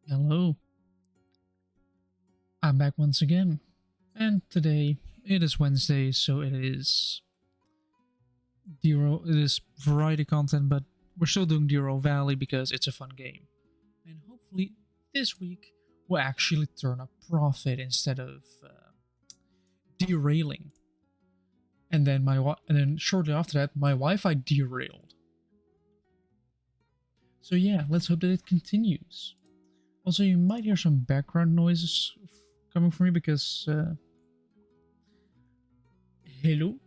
Hello, I'm back once again, and today it is Wednesday, so it is it is variety content, but we're still doing Derail Valley because it's a fun game, and hopefully this week we'll actually turn a profit instead of derailing. And then shortly after that, my Wi-Fi derailed. So yeah, let's hope that it continues. Also, you might hear some background noises coming from me because hello,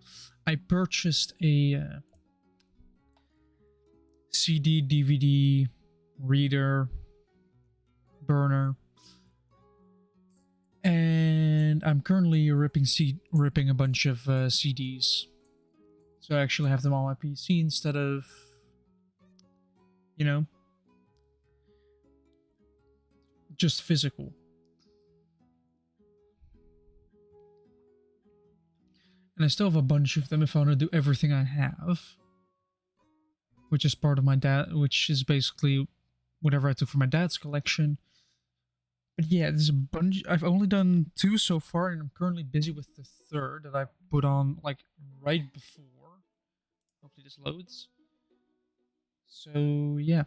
I purchased a CD DVD reader burner, and I'm currently ripping a bunch of CDs, so I actually have them on my PC instead of, you know, just physical. And I still have a bunch of them if I want to do everything I have, which is part of my which is basically whatever I took from my dad's collection. But yeah, there's a bunch. I've only done 2 so far, and I'm currently busy with the 3rd that I put on like right before. Hopefully this loads. So yeah.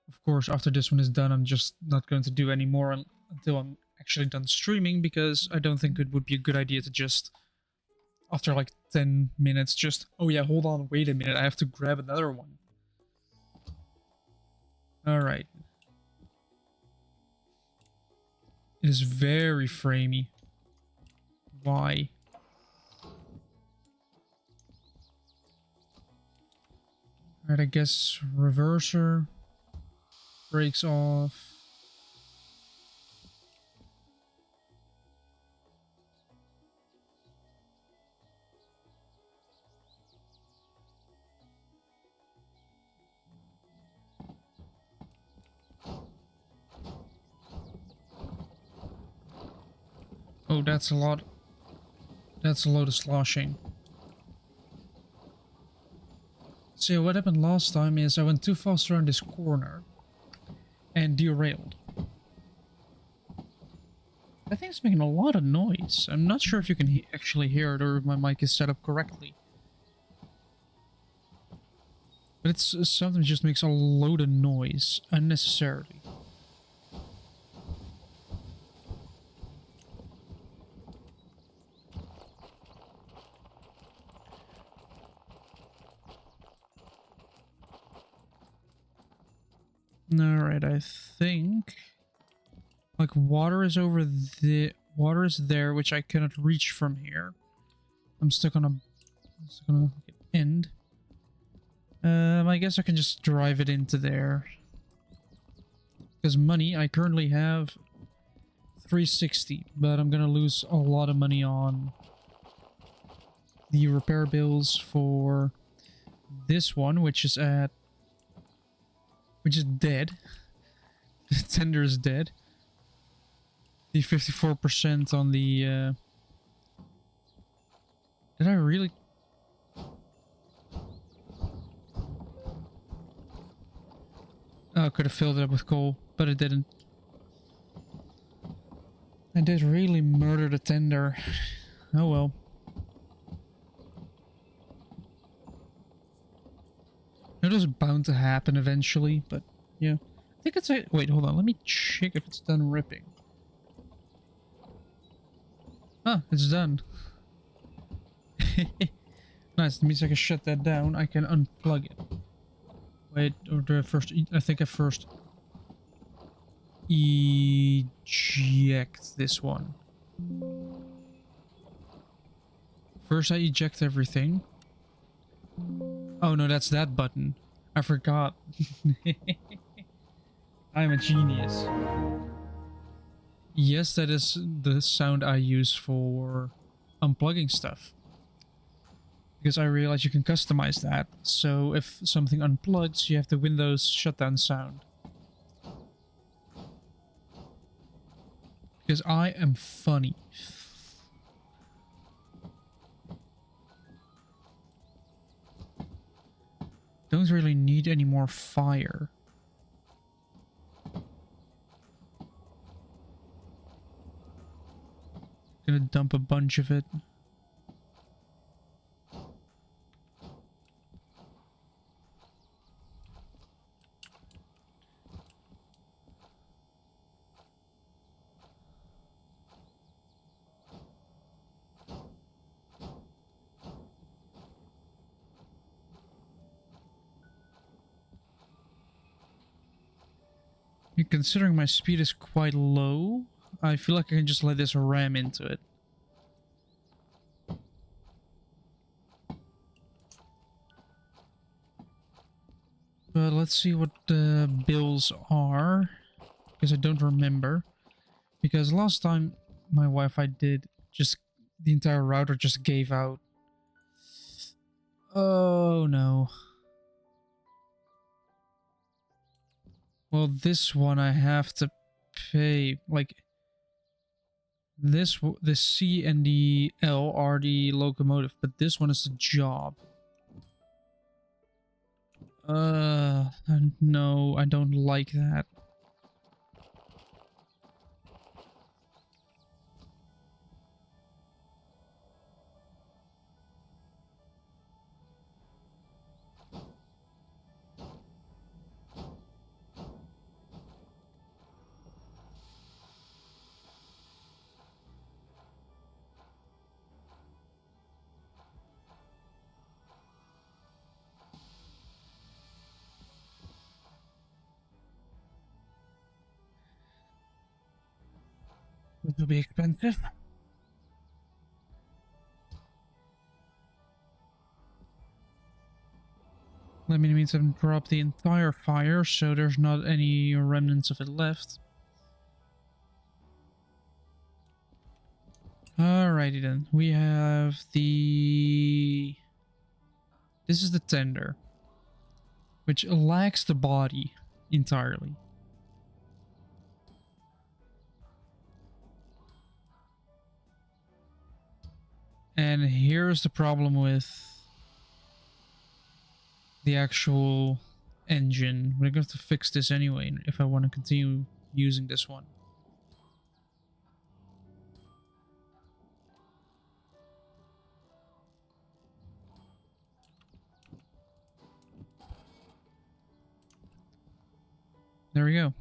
Of course, after this one is done, I'm just not going to do any more until I'm actually done streaming, because I don't think it would be a good idea to just, after like 10 minutes, just, oh yeah, hold on, wait a minute, I have to grab another one. Alright. It is very framey. Why? Alright, I guess reverser. Brakes off. Oh, that's a lot. That's a load of sloshing. So what happened last time is I went too fast around this corner and derailed. I think it's making a lot of noise. I'm not sure if you can actually hear it or if my mic is set up correctly. But it's sometimes just makes a load of noise unnecessarily. Alright, I think like water is there, which I cannot reach from here. I'm stuck on an end. I guess I can just drive it into there. Because money, I currently have 360, but I'm gonna lose a lot of money on the repair bills for this one, which is dead. The tender is dead. The 54% on the Did I really? Oh, I could have filled it up with coal, but it didn't. I did really murder the tender. Oh well. It was bound to happen eventually, but yeah. I think it's a... Wait, hold on. Let me check if it's done ripping. Ah, it's done. Nice. That means I can shut that down. I can unplug it. Wait, or do I first... I think I first... eject this one. First I eject everything. Oh no, that's that button. I forgot. I'm a genius. Yes, that is the sound I use for unplugging stuff. Because I realize you can customize that. So if something unplugs, you have the Windows shutdown sound. Because I am funny. Don't really need any more fire. Gonna dump a bunch of it. Considering my speed is quite low, I feel like I can just let this ram into it. But let's see what the bills are, because I don't remember. Because last time my Wi-Fi did, just the entire router just gave out. Oh no. Well, this one I have to pay, like, the C and the L are the locomotive, but this one is the job. No, I don't like that. It will be expensive. That means I've dropped the entire fire, so there's not any remnants of it left. Alrighty then. We have the... This is the tender, which lacks the body entirely. And here's the problem with the actual engine. We're going to have to fix this anyway if I want to continue using this one. There we go.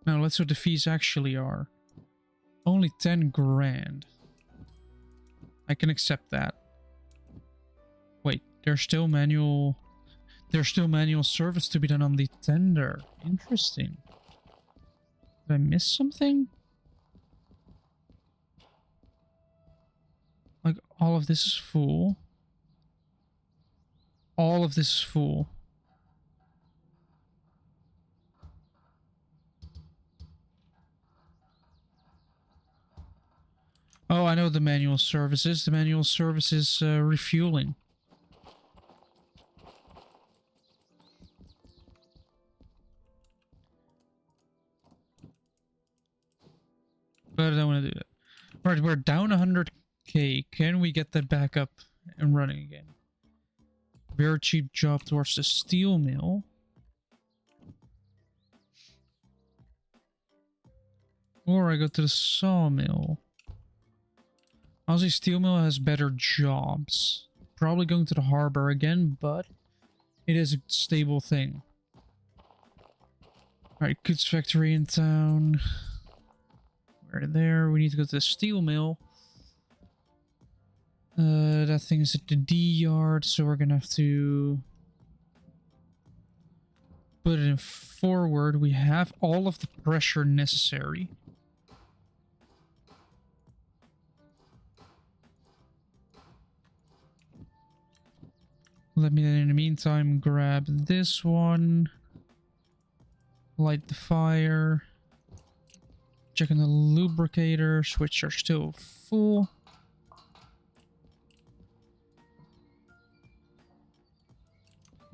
Now let's see what the fees actually are. Only 10 grand. I can accept that. Wait, there's still manual service to be done on the tender. Interesting. Did I miss something? Like, all of this is full. All of this is full. Oh, I know the manual services. The manual service is refueling. we're down 100k. Can we get that back up and running again? Very cheap job towards the steel mill. Or I go to the sawmill. Honestly, steel mill has better jobs. Probably going to the harbor again, but it is a stable thing. Alright, goods factory in town. We're there. We need to go to the steel mill. That thing is at the D yard, so we're gonna have to put it in forward. We have all of the pressure necessary. Let me then in the meantime grab this one. Light the fire. Checking the lubricators, which are still full.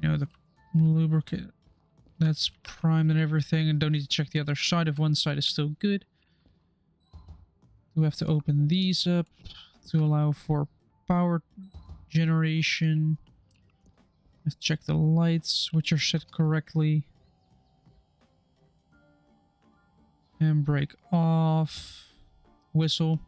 You know, the lubricant, that's primed and everything, and don't need to check the other side if one side is still good. We have to open these up to allow for power generation. Let's check the lights, which are set correctly. Handbrake off. Whistle.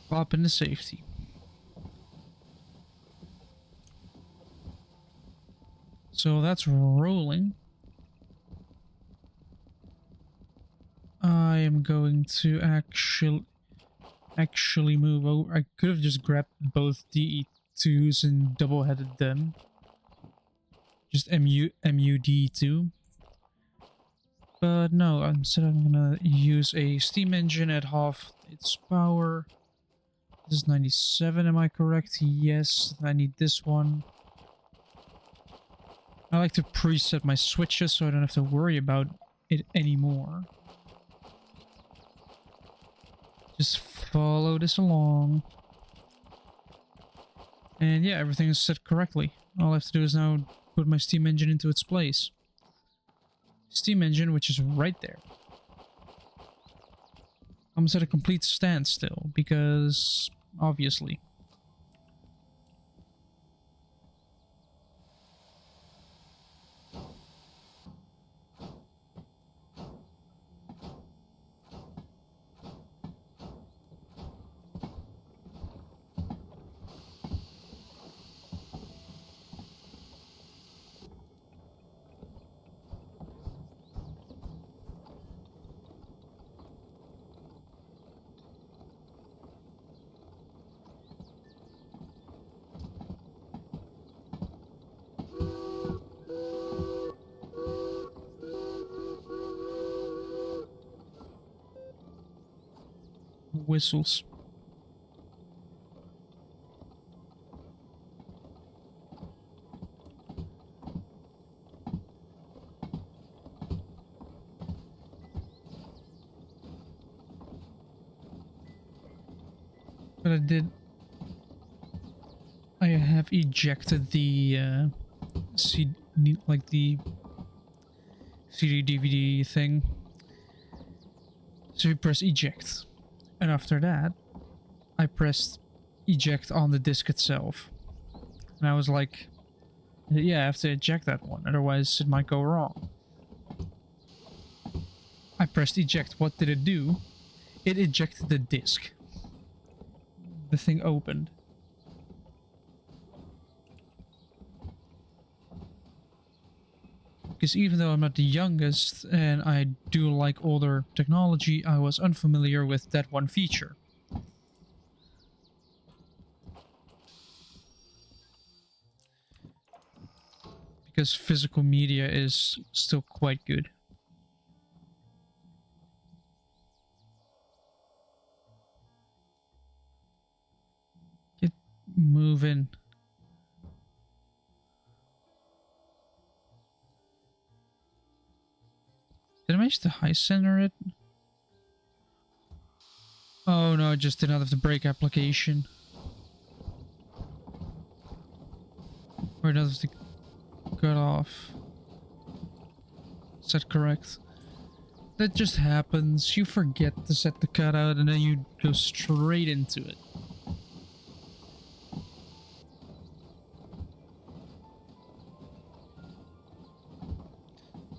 Pop into safety. So that's rolling. I am going to actually move over. I could have just grabbed both DE2s and double-headed them. Just MUD2. But no, instead I'm gonna use a steam engine at half its power. This is 97, am I correct? Yes, I need this one. I like to preset my switches so I don't have to worry about it anymore. Just follow this along. And yeah, everything is set correctly. All I have to do is now put my steam engine into its place. Steam engine, which is right there. I'm at a complete standstill because obviously. Whistles. But I have ejected the like the CD DVD thing. So you press eject. And after that, I pressed eject on the disc itself. And I was like, yeah, I have to eject that one, otherwise it might go wrong. I pressed eject. What did it do? It ejected the disc. The thing opened. Because even though I'm not the youngest and I do like older technology, I was unfamiliar with that one feature. Because physical media is still quite good. Get moving. Did I manage to high center it? Oh no, I just did not have the brake application. Or not have the cut off. Is that correct? That just happens. You forget to set the cutout and then you go straight into it.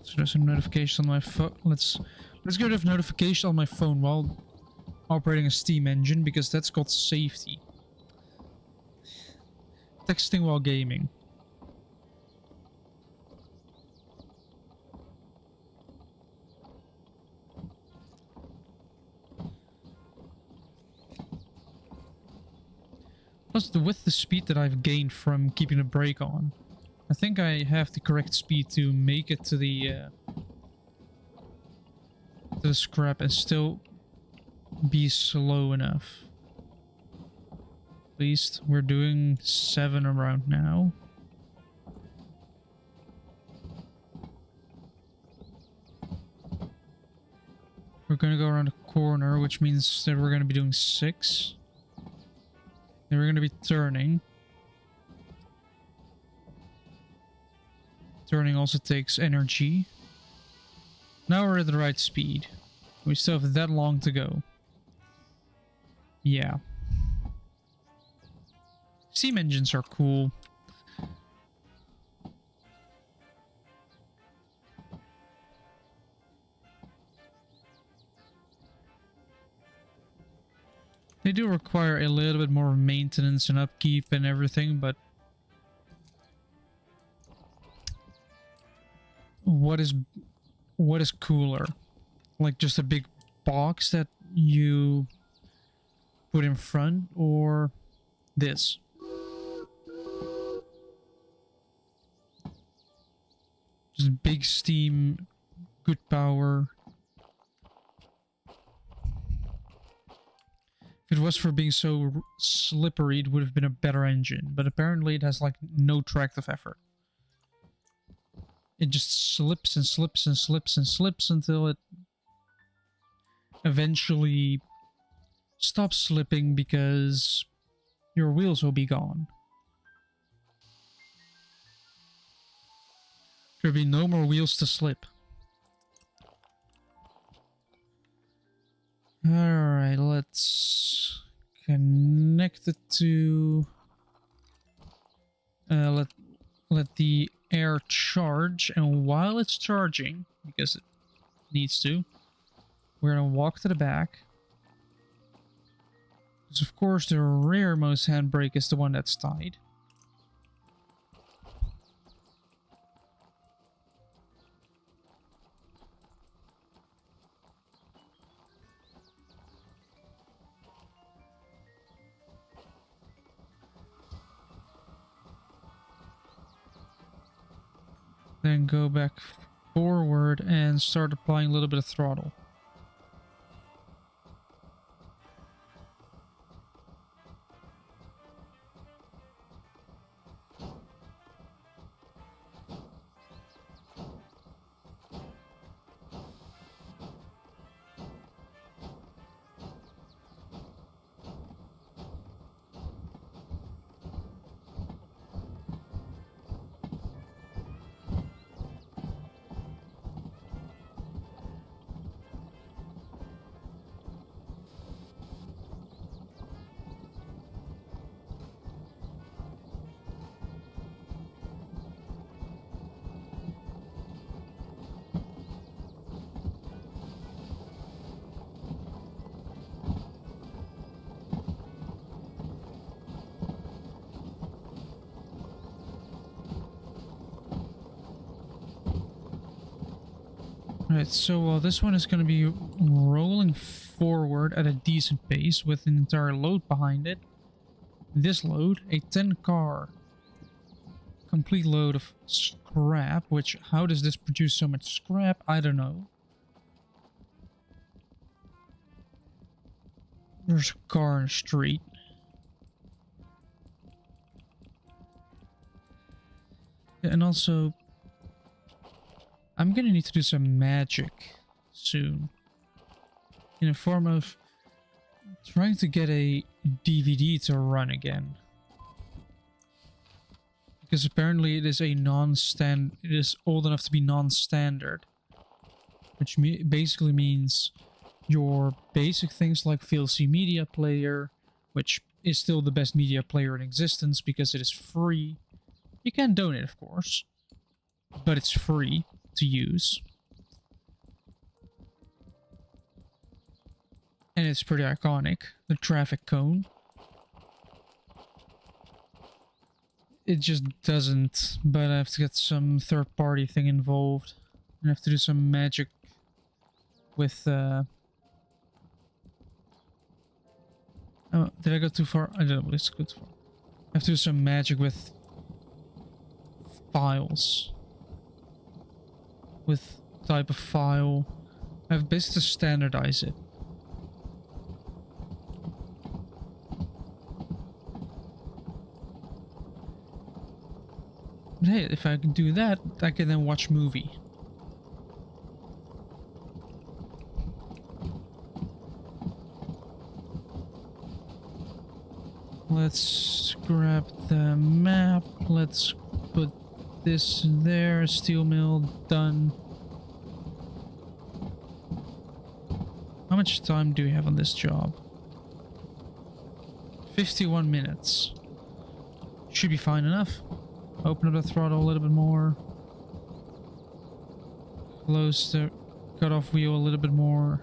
So there's a notification on my phone. Let's get rid of notification on my phone while operating a steam engine, because that's called safety. Texting while gaming. Plus, with the speed that I've gained from keeping the brake on, I think I have the correct speed to make it to the scrap and still be slow enough. At least we're doing 7 around now. We're gonna go around a corner, which means that we're gonna be doing 6. Then we're gonna be turning. Turning also takes energy. Now we're at the right speed. We still have that long to go. Yeah. Steam engines are cool. They do require a little bit more maintenance and upkeep and everything, but what is cooler? Like just a big box that you put in front, or this? Just big steam, good power. If it was for being so slippery, it would have been a better engine, but apparently it has like no tractive effort. It just slips and slips and slips and slips until it eventually stops slipping because your wheels will be gone. There'll be no more wheels to slip. Alright, let's connect it to... let the air charge, and while it's charging, because it needs to, we're gonna walk to the back. Because of course the rearmost handbrake is the one that's tied. Then go back forward and start applying a little bit of throttle. Alright, so this one is going to be rolling forward at a decent pace with an entire load behind it. This load, a 10-car complete load of scrap, which, how does this produce so much scrap? I don't know. There's a car in the street. Yeah, and also, I'm gonna need to do some magic soon. In the form of trying to get a DVD to run again. Because apparently it is a it is old enough to be non-standard. Which basically means your basic things like VLC media player, which is still the best media player in existence because it is free. You can donate, of course, but it's free to use. And it's pretty iconic, the traffic cone. It just doesn't, but I have to get some third-party thing involved. I have to do some magic with, oh, did I go too far? I don't know, let's go too far. I have to do some magic with files. With type of file. I have basically to standardize it. But hey, if I can do that, I can then watch movie. Let's grab the map. Let's put this there. Steel mill done. How much time do we have on this job? 51 minutes. Should be fine enough. Open up the throttle a little bit more. Close the cutoff wheel a little bit more.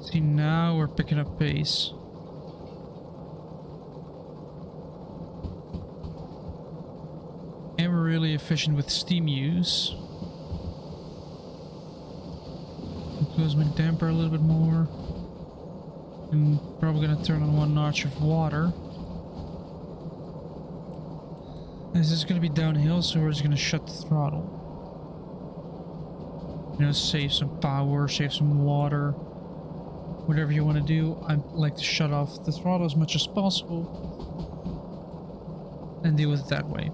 See, now we're picking up pace. And we're really efficient with steam use. Close my damper a little bit more. I'm probably gonna turn on 1 notch of water. This is gonna be downhill, so we're just gonna shut the throttle. You know, save some power, save some water. Whatever you want to do, I like to shut off the throttle as much as possible and deal with it that way.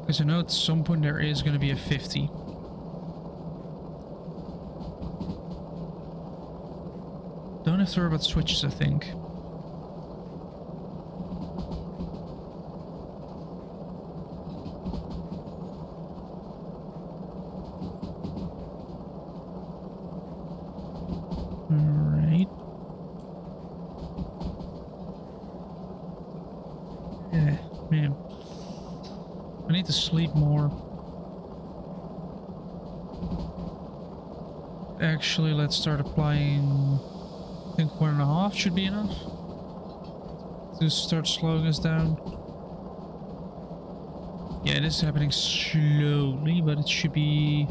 Because I know at some point there is going to be a 50. Don't have to worry about switches, I think. Alright. Yeah, man. I need to sleep more. Actually, let's start applying. I think 1.5 should be enough to start slowing us down. Yeah, it is happening slowly, but it should be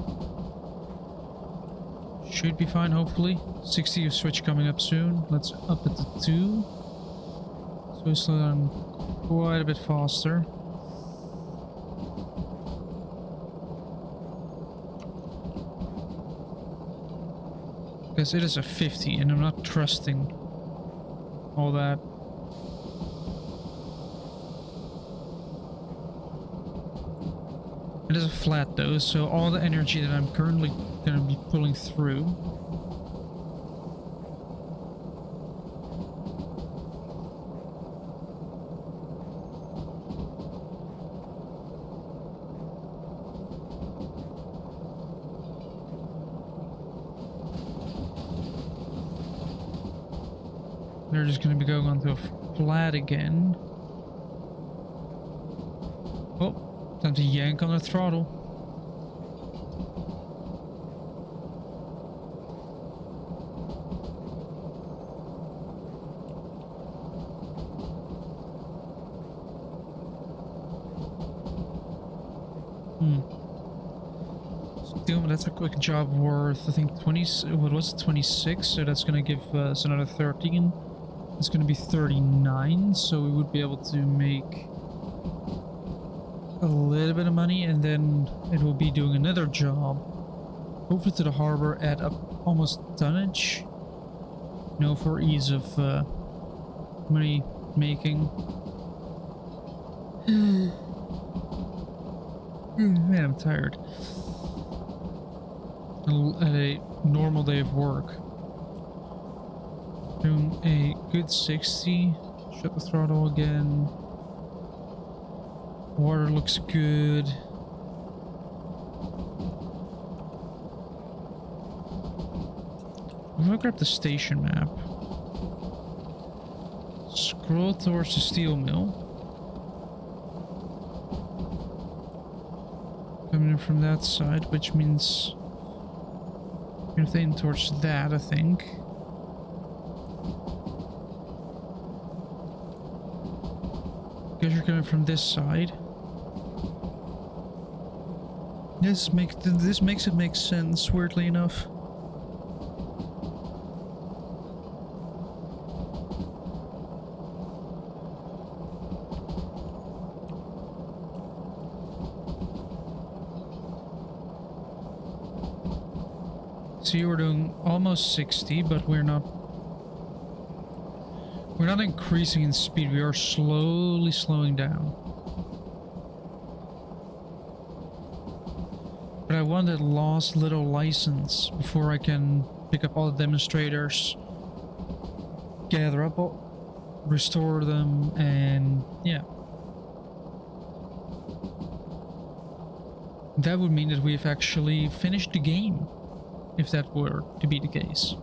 fine, hopefully. 60 switch coming up soon. Let's up it to 2. So we slow down quite a bit faster. Because it is a 50 and I'm not trusting all that. It is a flat though, so all the energy that I'm currently going to be pulling through They're just going to be going onto a flat again. Oh, time to yank on the throttle. Still, that's a quick job worth, I think, 20, what was it, 26? So that's going to give us another 13. It's going to be 39, so we would be able to make a little bit of money, and then it will be doing another job over to the harbor at almost tonnage. You know, for ease of money making. Man, I'm tired. A normal day of work. Doing a good 60. Shut the throttle again. Water looks good. I'm gonna grab the station map. Scroll towards the steel mill. Coming in from that side, which means you're heading towards that, I think. Because you're coming from this side. This makes it make sense, weirdly enough. So you were doing almost 60, but we're not increasing in speed. We are slowly slowing down. But I want that last little license before I can pick up all the demonstrators, gather up all, restore them, and yeah. That would mean that we've actually finished the game, if that were to be the case.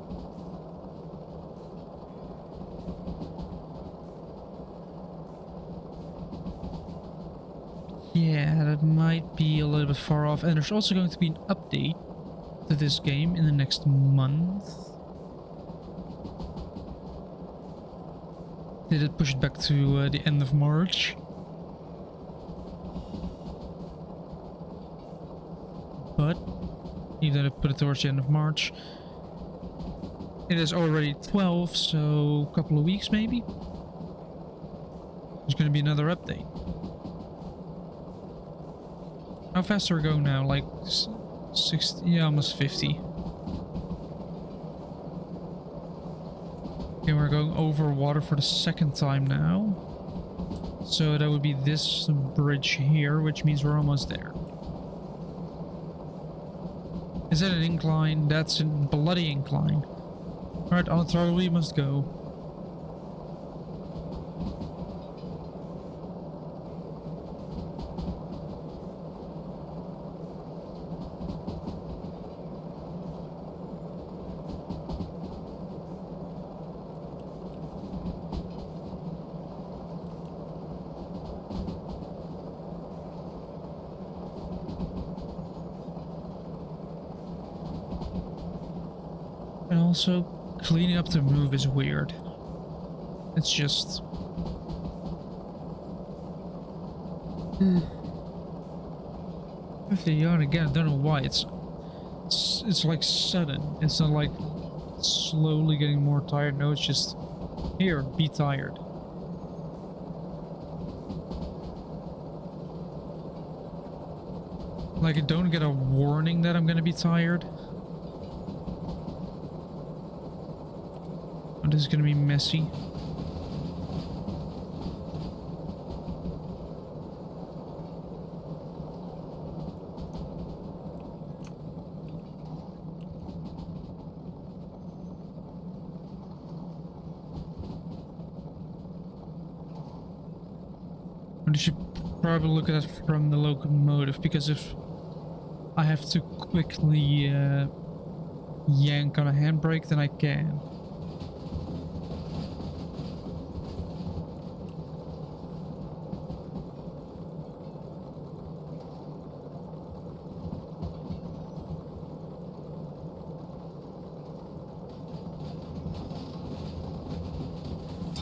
Yeah, that might be a little bit far off. And there's also going to be an update to this game in the next month. Did it push it back to the end of March? But even though I put it towards the end of March, it is already 12, so a couple of weeks maybe. There's going to be another update. How fast are we going now? Like 60, yeah, almost 50. Okay, we're going over water for the second time now. So that would be this bridge here, which means we're almost there. Is that an incline? That's a bloody incline. Alright, on the throttle we must go. And also, cleaning up the move is weird. It's just... I have to yawn again, I don't know why. It's like sudden. It's not like slowly getting more tired. No, it's just... Here, be tired. Like, I don't get a warning that I'm gonna be tired. This is gonna be messy. I should probably look at it from the locomotive, because if I have to quickly yank on a handbrake, then I can.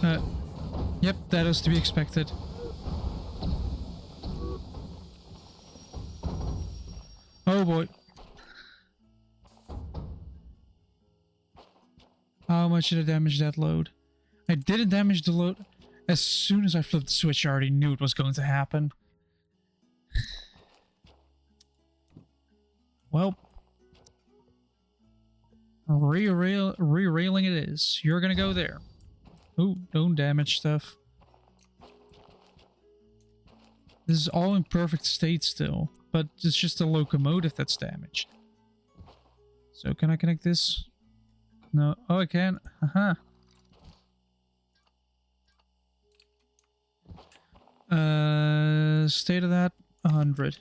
Yep, that is to be expected. Oh boy. How much did I damage that load? I didn't damage the load. As soon as I flipped the switch, I already knew it was going to happen. Well, re-railing it is. You're gonna go there. Ooh, don't damage stuff. This is all in perfect state still, but it's just the locomotive that's damaged. So can I connect this? No. Oh, I can. Haha. State of that 100.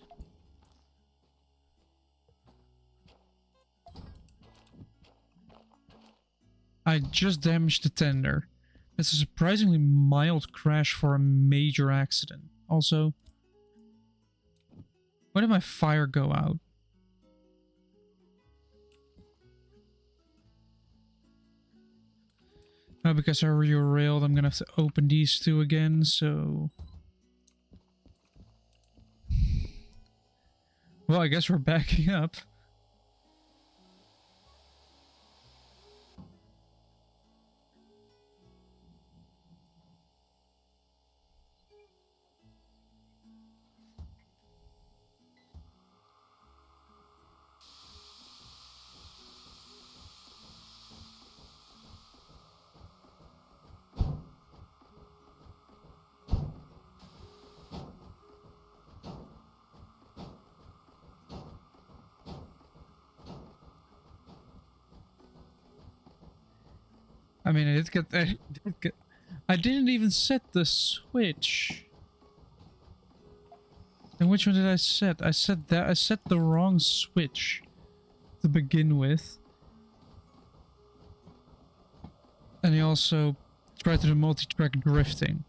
I just damaged the tender. It's a surprisingly mild crash for a major accident. Also, why did my fire go out? Oh, because I re-railed, I'm gonna have to open these two again, so... Well, I guess we're backing up. I mean, I didn't even set the switch. And which one did I set? I set the wrong switch to begin with. And I also tried to do multi-track drifting.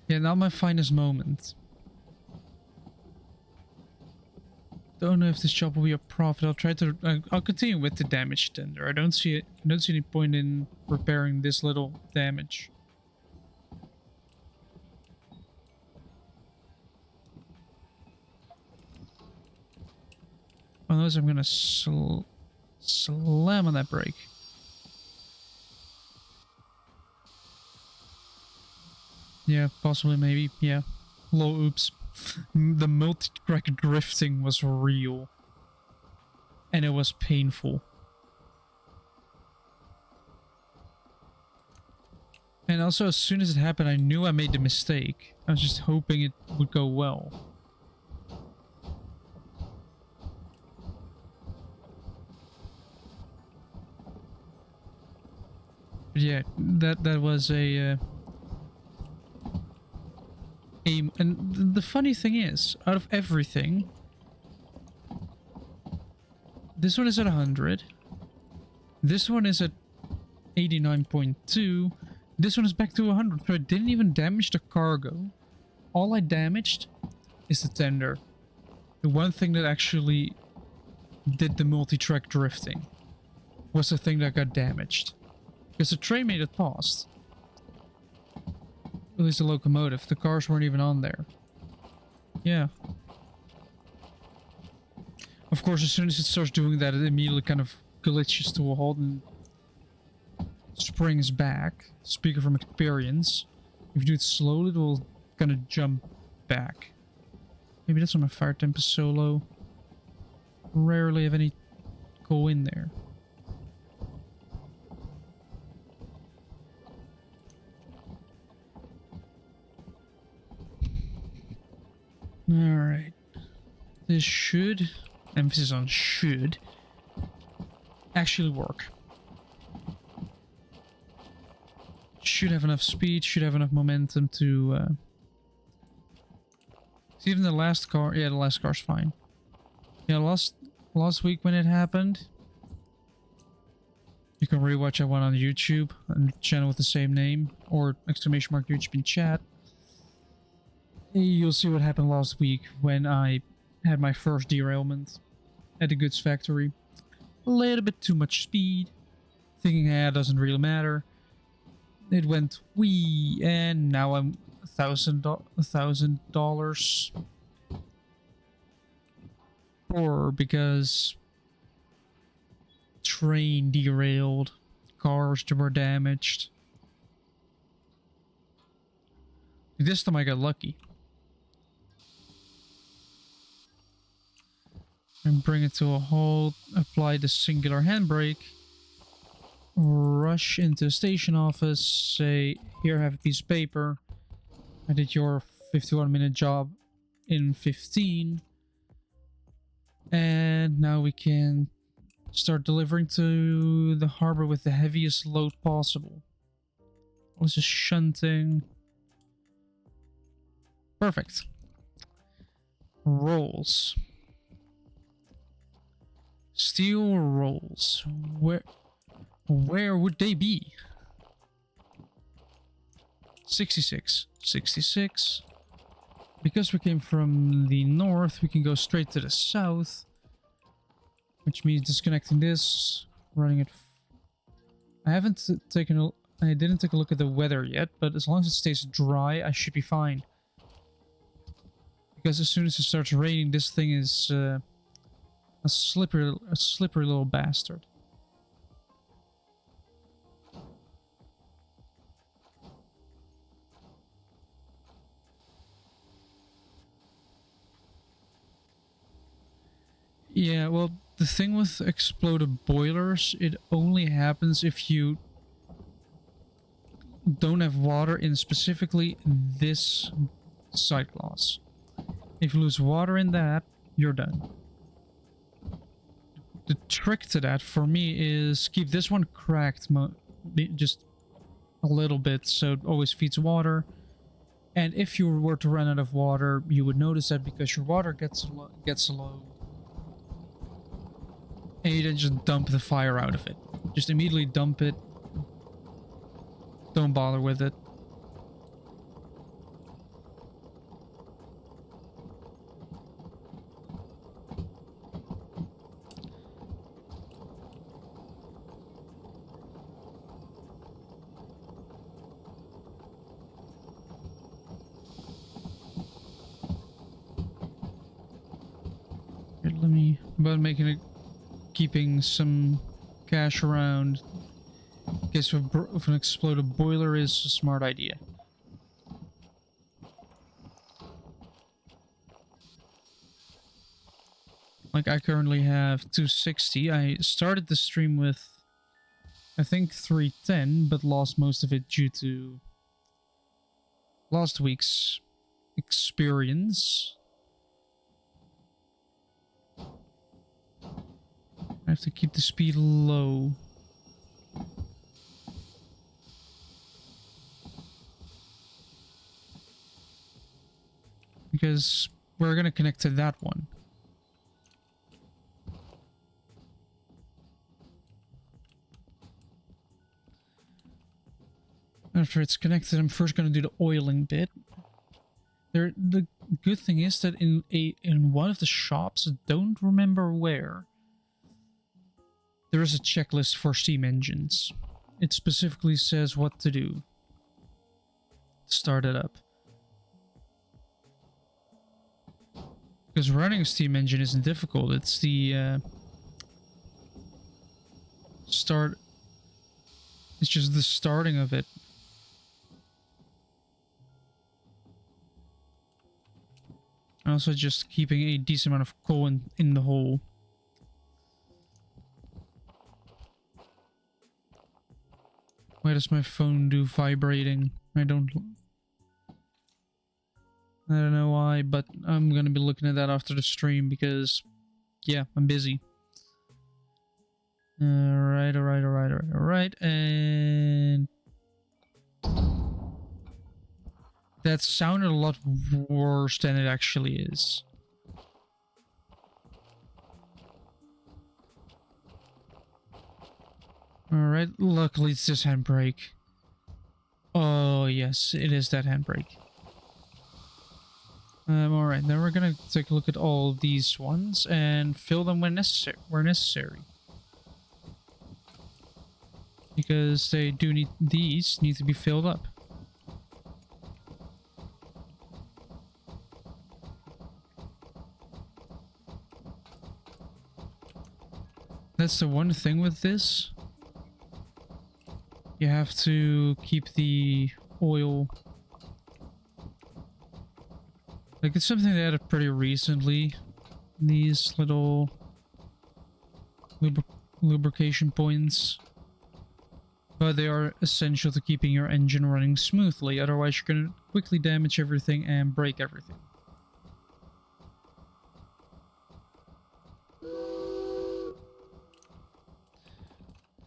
Yeah, not my finest moment. Don't know if this job will be a profit. I'll try to. I'll continue with the damage tender. I don't see any point in repairing this little damage. Unless I'm gonna slam on that brake. Yeah, possibly, maybe. Yeah. Low oops. The multi-track drifting was real. And it was painful. And also, as soon as it happened, I knew I made the mistake. I was just hoping it would go well. But yeah, that was a... And the funny thing is, out of everything, this one is at 100, this one is at 89.2, this one is back to 100, so I didn't even damage the cargo. All I damaged is the tender. The one thing that actually did the multi-track drifting was the thing that got damaged. Because the train made it past. At least the locomotive. The cars weren't even on there. Yeah. Of course, as soon as it starts doing that, it immediately kind of glitches to a halt and springs back. Speaking from experience, if you do it slowly, it will kind of jump back. Maybe that's why my fire temp is so low. Rarely have any go in there. Alright. This should, emphasis on should, actually work. Should have enough speed, should have enough momentum to... See, even the last car... Yeah, the last car's fine. Yeah, last week when it happened... You can rewatch that one on YouTube and channel with the same name, or exclamation mark YouTube in chat. You'll see what happened last week when I had my first derailment at the goods factory. A little bit too much speed, thinking it doesn't really matter. It went wee, and now I'm $1,000 poorer because train derailed, cars were damaged. This time I got lucky. And bring it to a halt, apply the singular handbrake, rush into the station office, say, here, have a piece of paper. I did your 51-minute job in 15. And now we can start delivering to the harbor with the heaviest load possible. This is shunting. Perfect. Rolls. Steel rolls. Where would they be? 66. 66. Because we came from the north, we can go straight to the south. Which means disconnecting this, running it. I didn't take a look at the weather yet, but as long as it stays dry, I should be fine. Because as soon as it starts raining, this thing is a slippery little bastard. Yeah, well, the thing with exploded boilers, it only happens if you don't have water in specifically this side glass. If you lose water in that, you're done. The trick to that for me is keep this one cracked just a little bit so it always feeds water. And if you were to run out of water, you would notice that because your water gets low. And you then just dump the fire out of it. Just immediately dump it. Don't bother with it. Here, let me about making it. Keeping some cash around in case of an exploded boiler is a smart idea. Like I currently have 260. I started the stream with I think 310, but lost most of it due to last week's experience. I have to keep the speed low. Because we're gonna connect to that one. After it's connected, I'm first gonna do the oiling bit. The good thing is that in one of the shops, don't remember where, there is a checklist for steam engines. It specifically says what to do. Start it up. Because running a steam engine isn't difficult. It's the start. It's just the starting of it. And also just keeping a decent amount of coal in the hole. Why does my phone do vibrating? I don't know why, but I'm gonna be looking at that after the stream because, yeah, I'm busy. Alright, and that sounded a lot worse than it actually is. Alright, luckily it's this handbrake. Oh, yes, it is that handbrake. Alright, then we're gonna take a look at all these ones and fill them when necessary. Because they do need, these need to be filled up. That's the one thing with this. You have to keep the oil. Like, it's something they added pretty recently. These little lubrication points. But they are essential to keeping your engine running smoothly. Otherwise, you're going to quickly damage everything and break everything.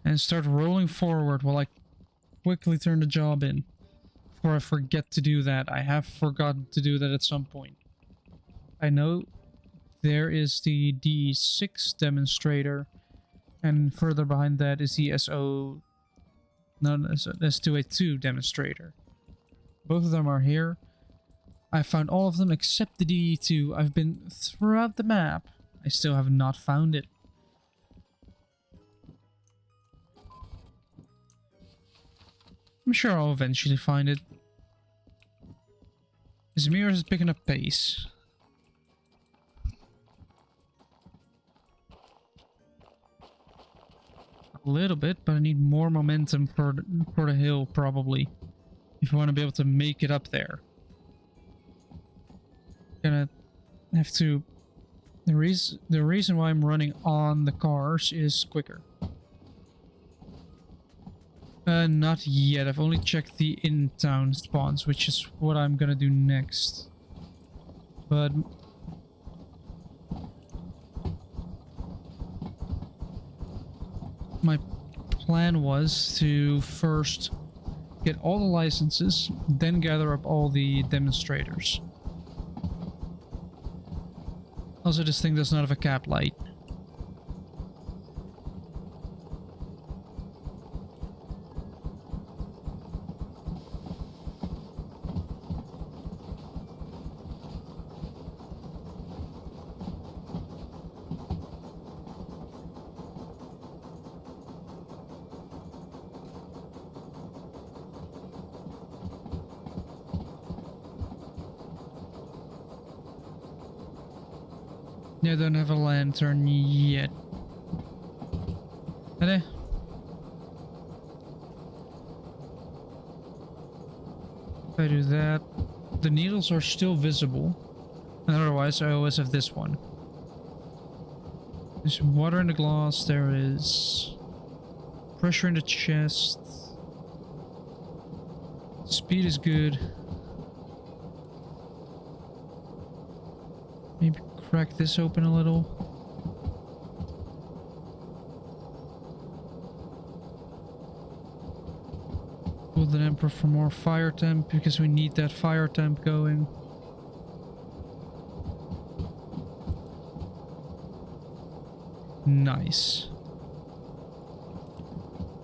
And start rolling forward while I quickly turn the job in. Before I forget to do that. I have forgotten to do that at some point. I know there is the D6 demonstrator. And further behind that is the S2A2 demonstrator. Both of them are here. I found all of them except the D2. I've been throughout the map. I still have not found it. I'm sure I'll eventually find it. His mirror is picking up pace. A little bit, but I need more momentum for the hill, probably. If I want to be able to make it up there. Gonna have to... The reason why I'm running on the cars is quicker. Not yet. I've only checked the in-town spawns, which is what I'm gonna do next. But... my plan was to first get all the licenses, then gather up all the demonstrators. Also, this thing does not have a cap light. Yeah, I don't have a lantern yet. Hello? If I do that, the needles are still visible. And otherwise, I always have this one. There's water in the glass, there is pressure in the chest. Speed is good. Maybe crack this open a little. Pull the damper for more fire temp because we need that fire temp going. Nice.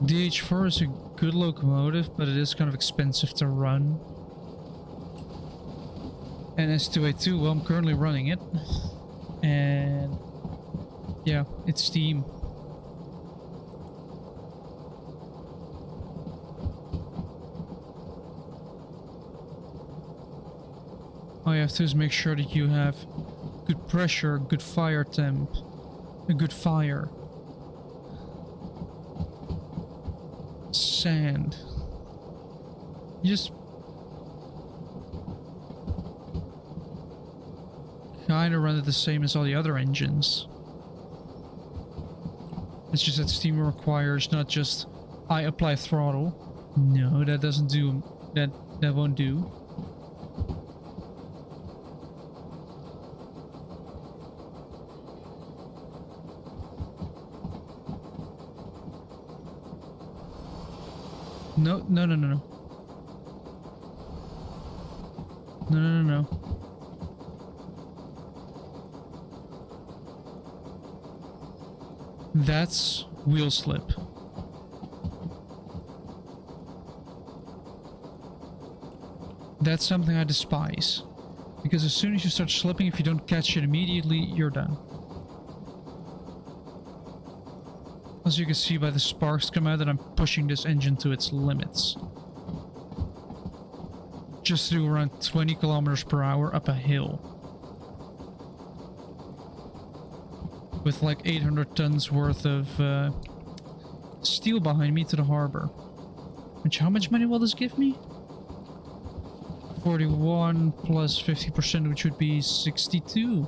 DH4 is a good locomotive, but it is kind of expensive to run. And S2A2, well, I'm currently running it. And yeah, it's steam. All you have to do is make sure that you have good pressure, good fire temp, a good fire. Sand. You just kind of run it the same as all the other engines. It's just that steam requires not just I apply throttle. No, that doesn't do that. That won't do. No, no, no, no, no. No, no, no, no. That's wheel slip. That's something I despise. Because as soon as you start slipping, if you don't catch it immediately, you're done. As you can see by the sparks come out that I'm pushing this engine to its limits. Just to do around 20 kilometers per hour up a hill. With like 800 tons worth of steel behind me to the harbor. Which, how much money will this give me? 41 plus 50%, which would be 62.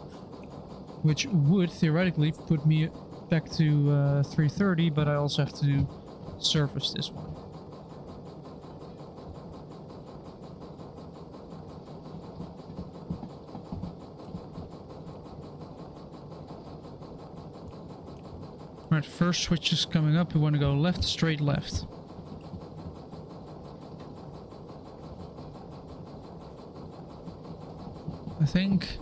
Which would theoretically put me back to 330, but I also have to service this one. Right, first switch is coming up. We want to go left, straight left. I think...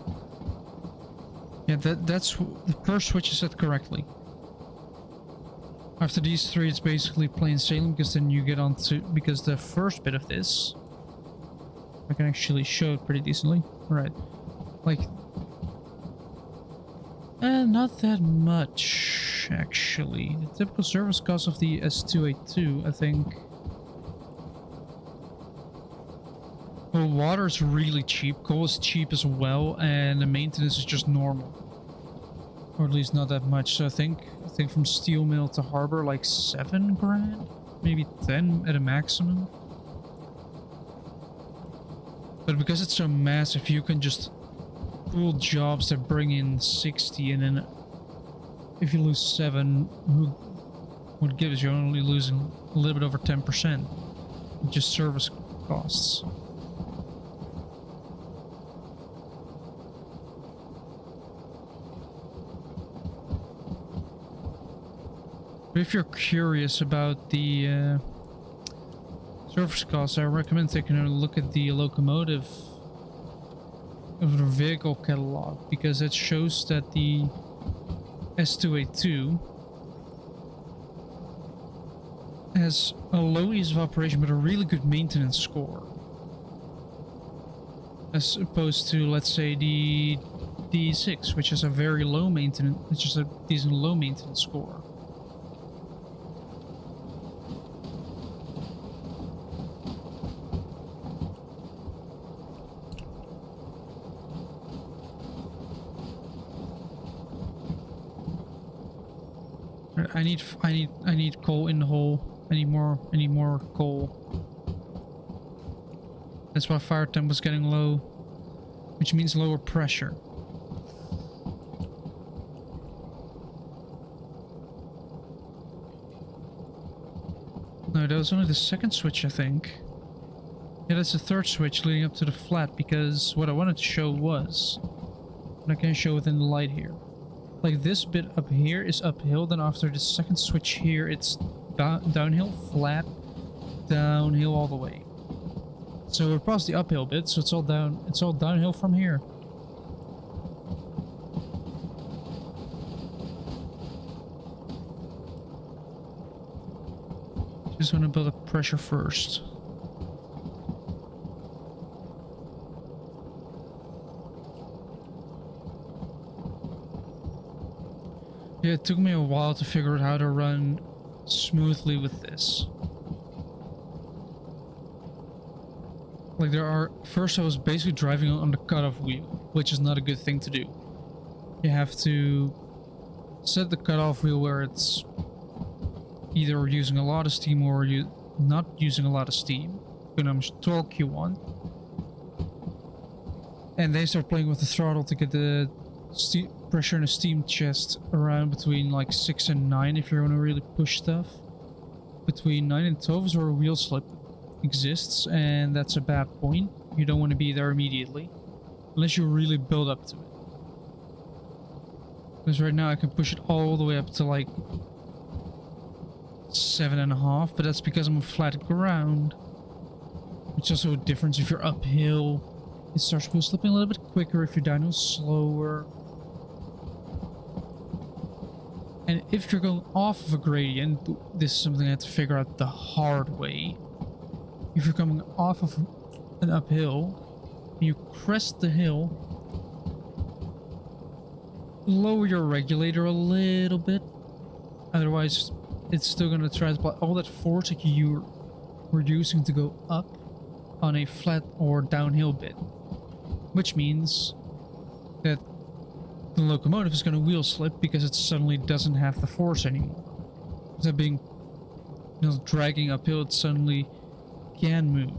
yeah, that's the first switch is set correctly. After these three, it's basically plain sailing, because then you get on to... because the first bit of this... I can actually show it pretty decently. Right. Like... not that much, actually. The typical service cost of the S282, I think... well, water is really cheap, coal is cheap as well, and the maintenance is just normal. Or at least not that much, so I think from steel mill to harbor, like 7 grand? Maybe 10 at a maximum. But because it's so massive, you can just pool jobs that bring in 60, and then if you lose 7, who would give us? You're only losing a little bit over 10%. Just service costs. If you're curious about the service costs, I recommend taking a look at the locomotive of the vehicle catalog, because it shows that the S282 has a low ease of operation but a really good maintenance score, as opposed to, let's say, the D6, which is a very low maintenance, which is a decent low maintenance score. I need coal in the hole. I need more coal. That's why fire temp was getting low, which means lower pressure. No, that was only the second switch, I think. Yeah, that's the third switch leading up to the flat, because what I wanted to show was, and I can show within the light here. Like, this bit up here is uphill, then after the second switch here, it's downhill, flat, downhill all the way. So we're past the uphill bit, so it's all downhill from here. Just want to build up pressure first. Yeah, it took me a while to figure out how to run smoothly with this. Like, first I was basically driving on the cutoff wheel, which is not a good thing to do. You have to set the cutoff wheel where it's either using a lot of steam or you not using a lot of steam, depending on how much torque you want. And they start playing with the throttle to get the pressure in a steam chest around between like 6 and 9 if you want to really push stuff. Between 9 and 12 is where a wheel slip exists, and that's a bad point. You don't want to be there immediately unless you really build up to it. Because right now I can push it all the way up to like 7.5, but that's because I'm on flat ground. It's also a difference if you're uphill. It starts wheel slipping a little bit quicker. If you're downhill, slower. And if you're going off of a gradient, this is something I had to figure out the hard way. If you're coming off of an uphill. You crest the hill, lower your regulator a little bit, otherwise it's still going to try to apply all that force that you're using to go up on a flat or downhill bit, which means that the locomotive is going to wheel slip because it suddenly doesn't have the force anymore. Instead of being, dragging uphill, it suddenly can move.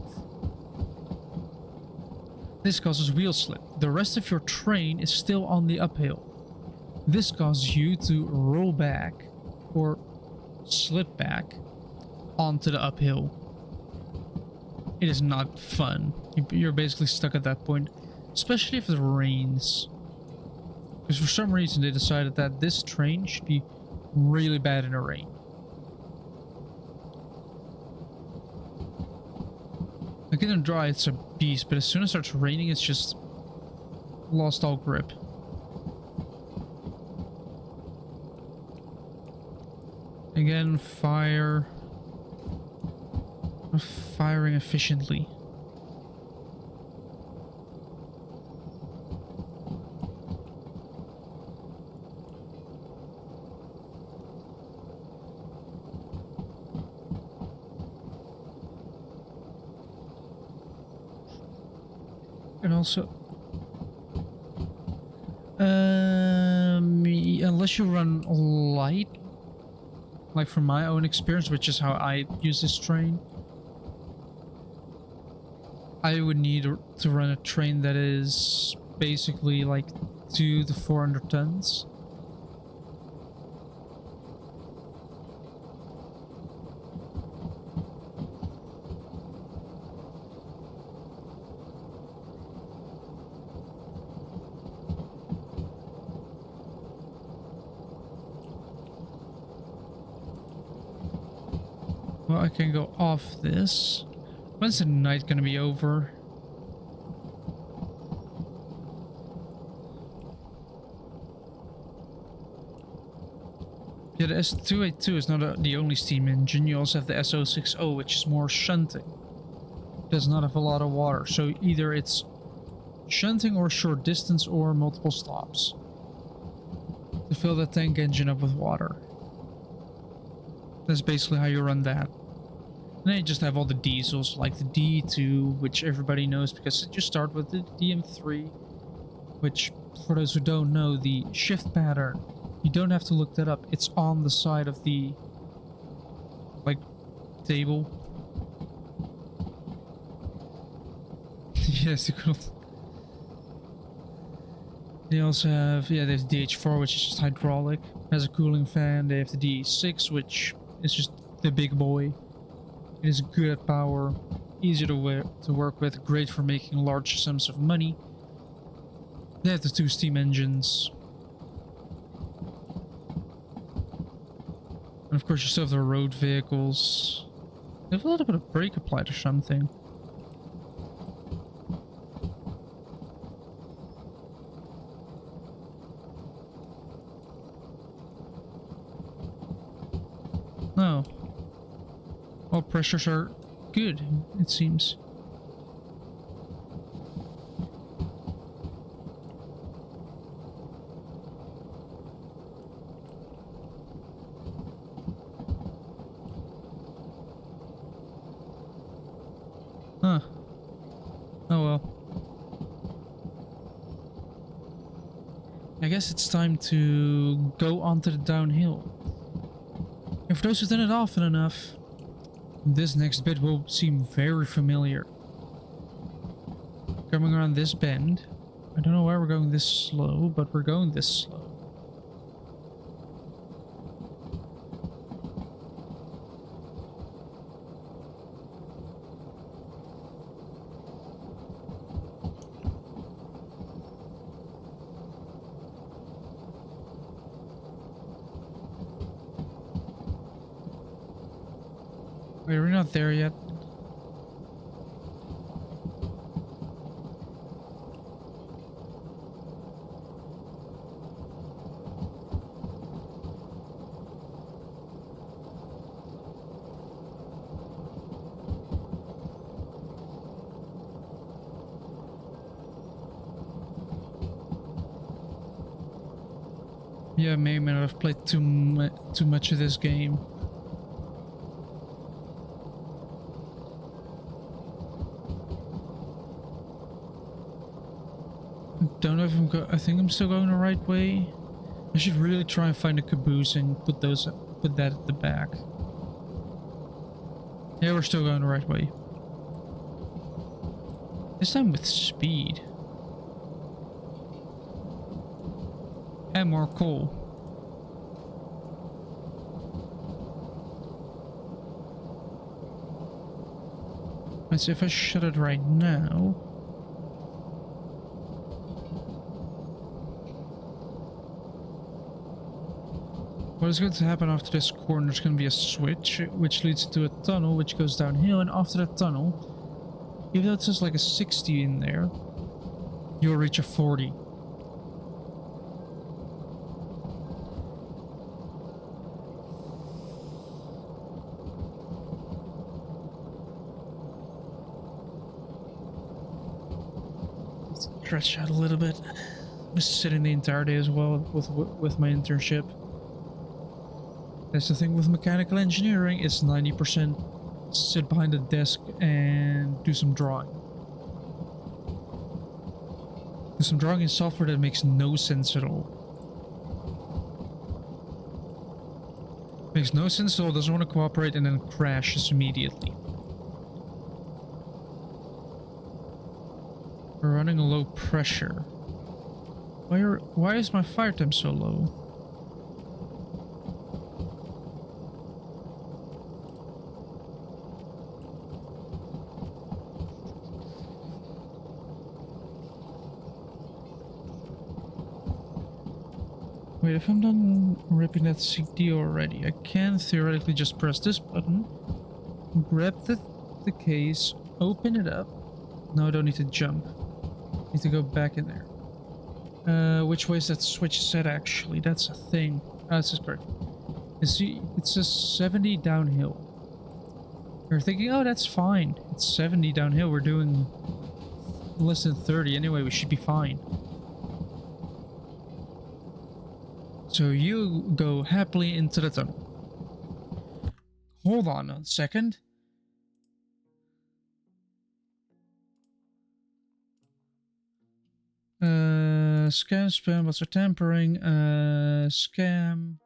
This causes wheel slip. The rest of your train is still on the uphill. This causes you to roll back or slip back onto the uphill. It is not fun. You're basically stuck at that point, especially if it rains. Because for some reason they decided that this train should be really bad in the rain. Like in the dry, it's a beast, but as soon as it starts raining, it's just lost all grip. Again, firing efficiently. And also, unless you run light, like from my own experience, which is how I use this train, I would need to run a train that is basically like 200 to 400 tons. Well, I can go off this. When's the night gonna be over? Yeah, the S282 is not the only steam engine. You also have the SO60, which is more shunting. Does not have a lot of water, so either it's shunting or short distance or multiple stops to fill the tank engine up with water. That's basically how you run that. And then you just have all the diesels, like the D2, which everybody knows because you start with the DM3, which, for those who don't know, the shift pattern, you don't have to look that up. It's on the side of the, like, table. Yes, you could. They also have, yeah, they have the DH4, which is just hydraulic, has a cooling fan. They have the D6, which is just the big boy. It is good at power, easy to work with, great for making large sums of money. They have the 2 steam engines. And of course you still have the road vehicles. They have a little bit of brake applied or something. No. All pressures are good, it seems. Huh. Oh well. I guess it's time to go onto the downhill. And for those who've done it often enough, this next bit will seem very familiar. Coming around this bend. I don't know why we're going this slow, but we're going this slow. Wait, we're not there yet. Yeah, maybe I've played too much of this game. Don't know if I think I'm still going the right way. I should really try and find a caboose and put that at the back. Yeah, we're still going the right way. This time with speed. And more coal. Let's see if I shut it right now. What is going to happen after this corner? There's going to be a switch, which leads to a tunnel, which goes downhill. And after that tunnel, even though it says like a 60 in there, you'll reach a 40. Let's stretch out a little bit. I'm just sitting the entire day as well with my internship. That's the thing with mechanical engineering, it's 90% sit behind a desk and do some drawing. Do some drawing in software that makes no sense at all. Makes no sense at all, doesn't want to cooperate, and then crashes immediately. We're running a low pressure. Why is my fire temp so low? Wait, if I'm done ripping that CD already, I can theoretically just press this button, grab the case, open it up. No, I don't need to jump. I need to go back in there. Which way is that switch set actually? That's a thing. This is correct. You see, it says 70 downhill. You're thinking, oh, that's fine. It's 70 downhill. We're doing less than 30 anyway. We should be fine. So you go happily into the tunnel. Hold on a second. Scam, spam, what's tampering? Scam.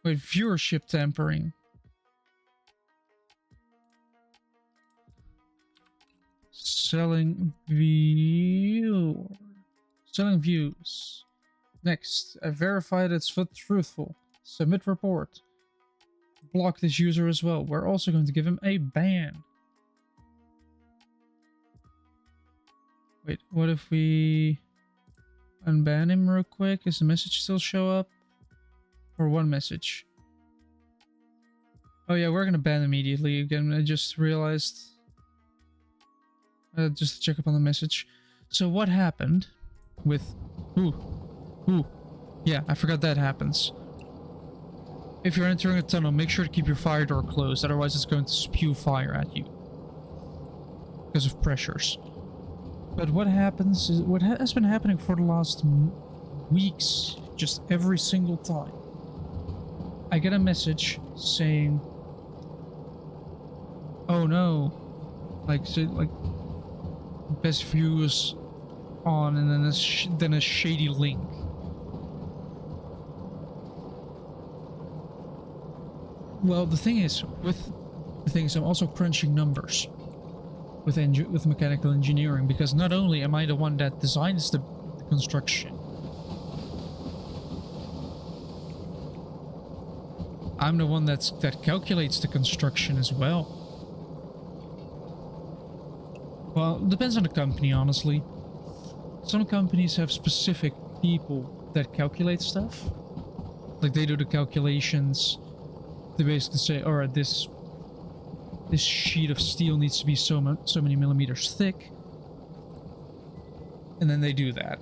Wait, viewership tampering. Selling views. Next, I verified it's truthful. Submit report. Block this user as well. We're also going to give him a ban. Wait, what if we unban him real quick? Does the message still show up? Or one message? Oh yeah, we're gonna ban immediately. Again, I just realized. Just to check up on the message. So what happened with... Ooh. Yeah, I forgot that happens. If you're entering a tunnel, make sure to keep your fire door closed. Otherwise it's going to spew fire at you. Because of pressures. But what happens is... What has been happening for the last weeks, just every single time, I get a message saying, oh no, like best views on, and then a shady link. Well, the thing is, I'm also crunching numbers with mechanical engineering, because not only am I the one that designs the construction, I'm the one that calculates the construction as well. Well, it depends on the company, honestly. Some companies have specific people that calculate stuff. Like, they do the calculations. They basically say, alright, this sheet of steel needs to be so many millimeters thick. And then they do that.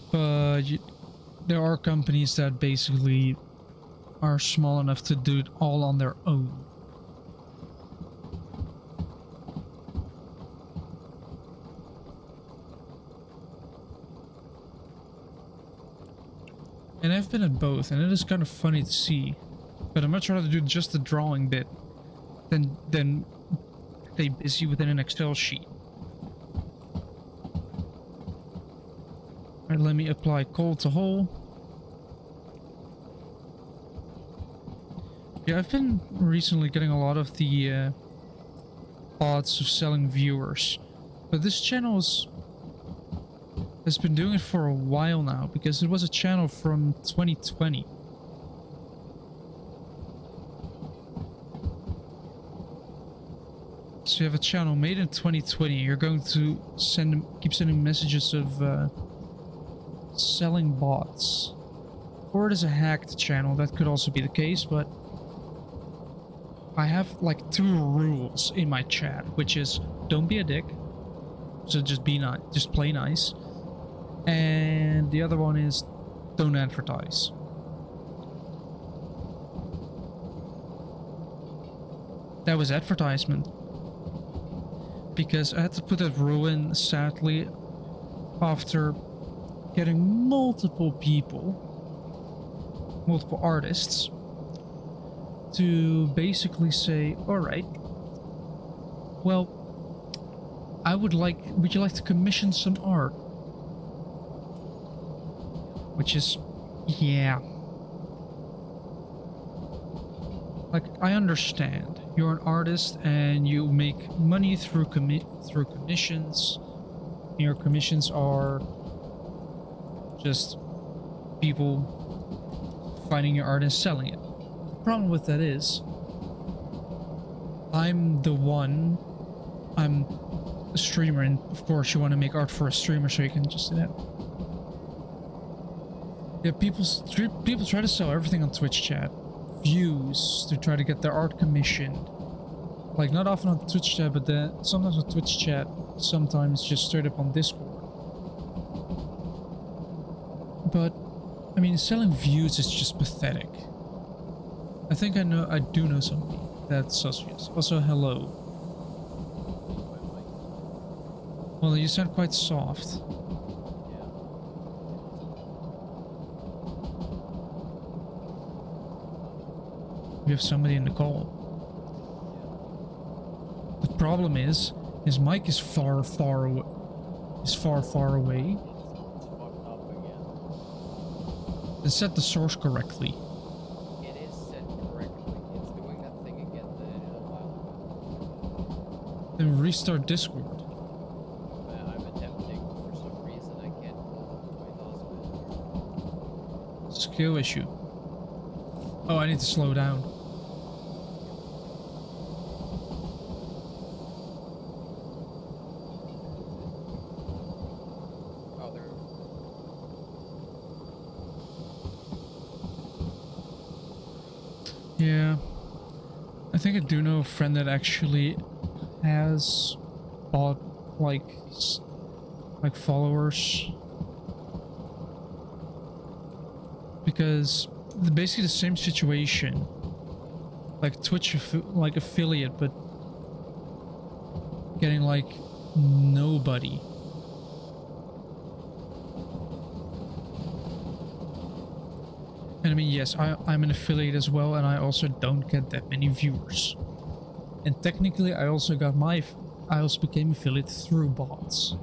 But there are companies that basically are small enough to do it all on their own. And I've been at both, and it is kind of funny to see. But I'd much rather do just the drawing bit than stay busy within an Excel sheet. Alright, let me apply coal to hole. Yeah, I've been recently getting a lot of the odds of selling viewers. But this channel has been doing it for a while now, because it was a channel from 2020. So you have a channel made in 2020, you're going to keep sending messages of selling bots. Or it is a hacked channel, that could also be the case, but I have like 2 rules in my chat, which is don't be a dick, so just be nice, just play nice, and the other one is don't advertise. That was advertisement, because I had to put that rule in, sadly, after getting multiple artists to basically say, alright, well, would you like to commission some art? Which is, yeah. Like, I understand. You're an artist and you make money through commissions. Your commissions are just people finding your art and selling it. The problem with that is, I'm a streamer, and of course you want to make art for a streamer, so you can just do that. Yeah, people try to sell everything on Twitch chat. Views to try to get their art commissioned. Like, not often on Twitch chat, but sometimes on Twitch chat, sometimes just straight up on Discord. But, I mean, selling views is just pathetic. I think I do know somebody that's suspicious. Also, hello. Well, you sound quite soft. We have somebody in the call. The problem is, his mic is far away. Then set the source correctly. It is set correctly. It's doing that thing again that it did a while ago. Then restart Discord. I'm attempting, but for some reason I can't pull up to my last bit. Skill issue. Oh, I need to slow down. Oh, there. Yeah. I think I do know a friend that actually has bought like followers. Because basically the same situation, like Twitch affiliate, but getting like nobody. And I mean, yes, I'm an affiliate as well, and I also don't get that many viewers. And technically I also became affiliate through bots.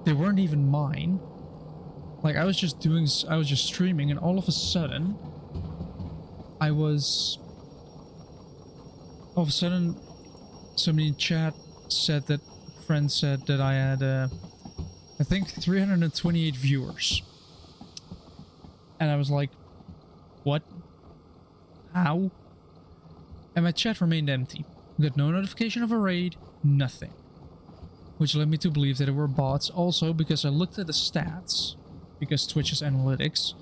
They weren't even mine. Like, I was just streaming, and all of a sudden, somebody in chat said that, friend said that I had, I think 328 viewers. And I was like, what? How? And my chat remained empty. Got no notification of a raid, nothing. Which led me to believe that it were bots, also because I looked at the stats. Because Twitch has analytics,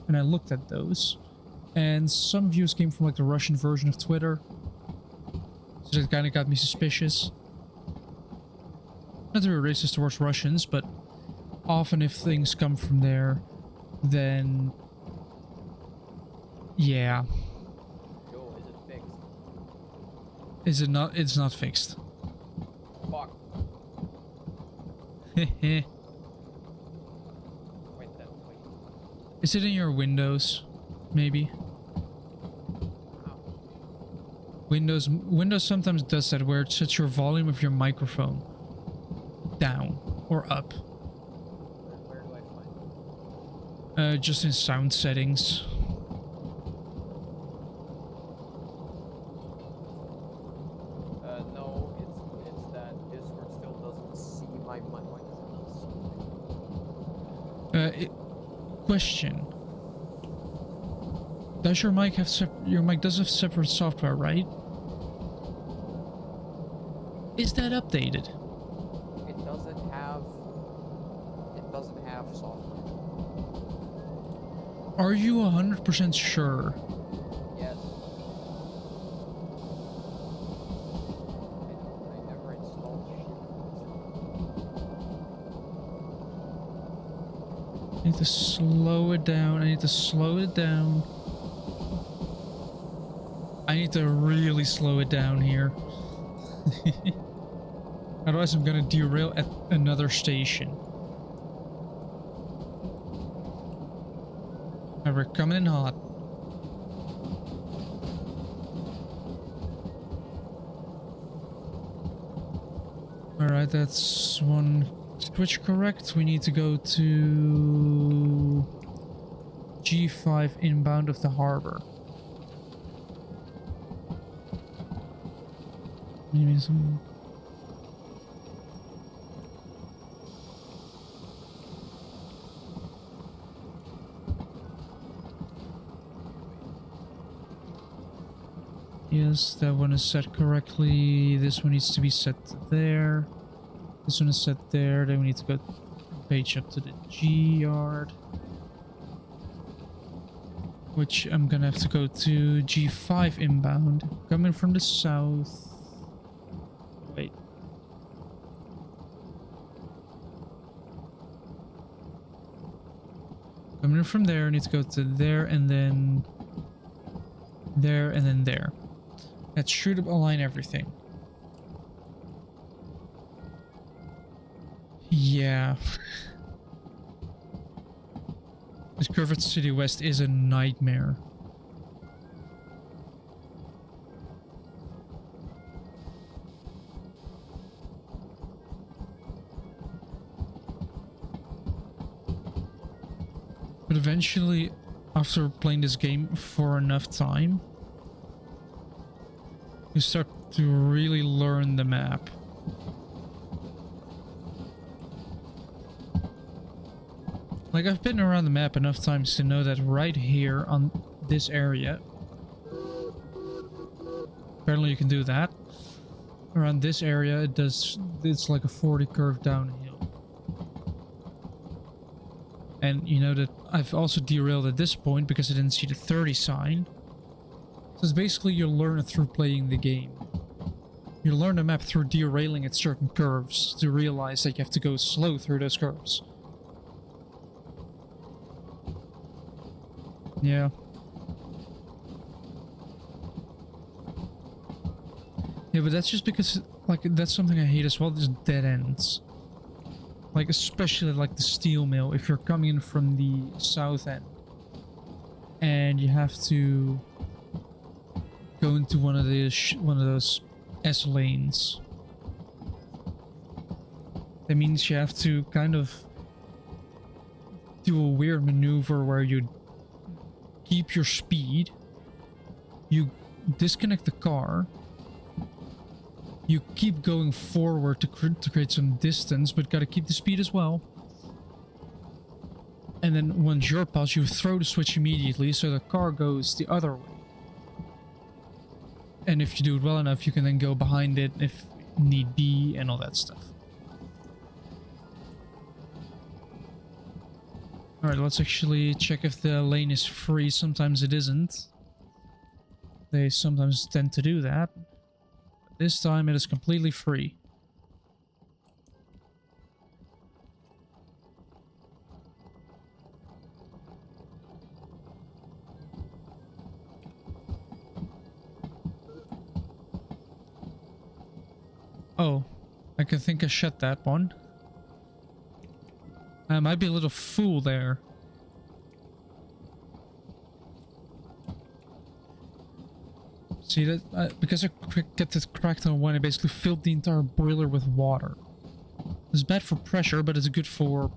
and I looked at those, and some views came from like the Russian version of Twitter, so that kind of got me suspicious. Not to be racist towards Russians, but often if things come from there, then Yeah. Yo, is it fixed? Is it not? It's not fixed. Fuck. Heh. Wait, wait. Is it in your Windows? Maybe. Ow. Windows sometimes does that where it sets your volume of your microphone down or up. Where do I find it? Just in sound settings. No, it's that Discord still doesn't see my mic. Why does it not see? Question. Does your mic have your mic does have separate software, right? Is that updated? It doesn't have software. Are you 100% sure? Yes. I never installed shit. I need to slow it down. I need to slow it down. I need to really slow it down here. Otherwise I'm gonna derail at another station. And we're coming in hot. Alright, that's one switch correct. We need to go to G5 inbound of the harbor. Maybe some... Yes, that one is set correctly. This one needs to be set there. This one is set there. Then we need to go page up to the G yard. Which I'm gonna have to go to G5 inbound. Coming from the south. Wait. Coming from there, I need to go to there and then there and then there. That should align everything. Yeah. This Curved City West is a nightmare. But eventually, after playing this game for enough time, you start to really learn the map. Like, I've been around the map enough times to know that right here on this area, apparently you can do that. Around this area, it's like a 40 curve downhill. And you know that I've also derailed at this point because I didn't see the 30 sign. So it's basically you learn it through playing the game. You learn the map through derailing at certain curves to realize that you have to go slow through those curves. Yeah. Yeah, but that's just because, like, that's something I hate as well, is dead ends. Like, especially like the steel mill, if you're coming in from the south end. And you have to go into one of those S lanes. That means you have to kind of do a weird maneuver where you keep your speed, you disconnect the car, you keep going forward to create some distance, but gotta keep the speed as well. And then once you're past, you throw the switch immediately so the car goes the other way. And if you do it well enough, you can then go behind it if need be and all that stuff. Alright, let's actually check if the lane is free. Sometimes it isn't. They sometimes tend to do that. But this time it is completely free. Oh, I can think I shut that one. I might be a little fool there. See that? Because I kept it cracked on one, I basically filled the entire boiler with water. It's bad for pressure, but it's good for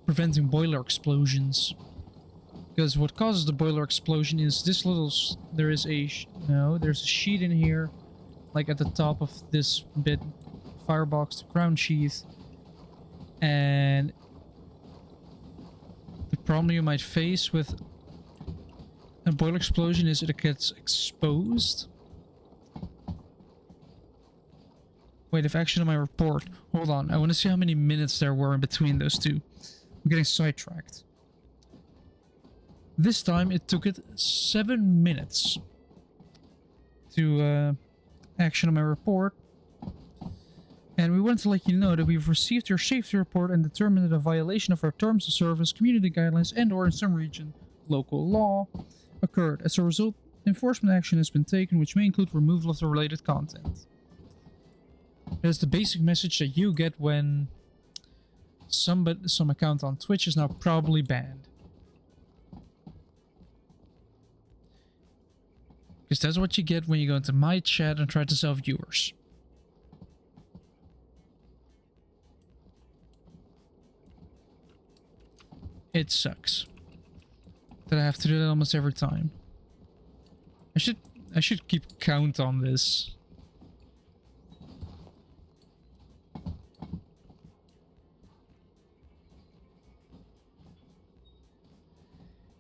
preventing boiler explosions. Because what causes the boiler explosion is this little... there's a sheet in here, like at the top of this bit, firebox, the crown sheath. And the problem you might face with a boiler explosion is it gets exposed. Wait, if action on my report. Hold on, I want to see how many minutes there were in between those two. I'm getting sidetracked. This time it took it 7 minutes to action on my report. And we wanted to let you know that we've received your safety report and determined that a violation of our terms of service, community guidelines, and or in some region, local law occurred. As a result, enforcement action has been taken, which may include removal of the related content. That's the basic message that you get when some account on Twitch is now probably banned. Because that's what you get when you go into my chat and try to sell viewers. It sucks that I have to do that almost every time. I should keep count on this.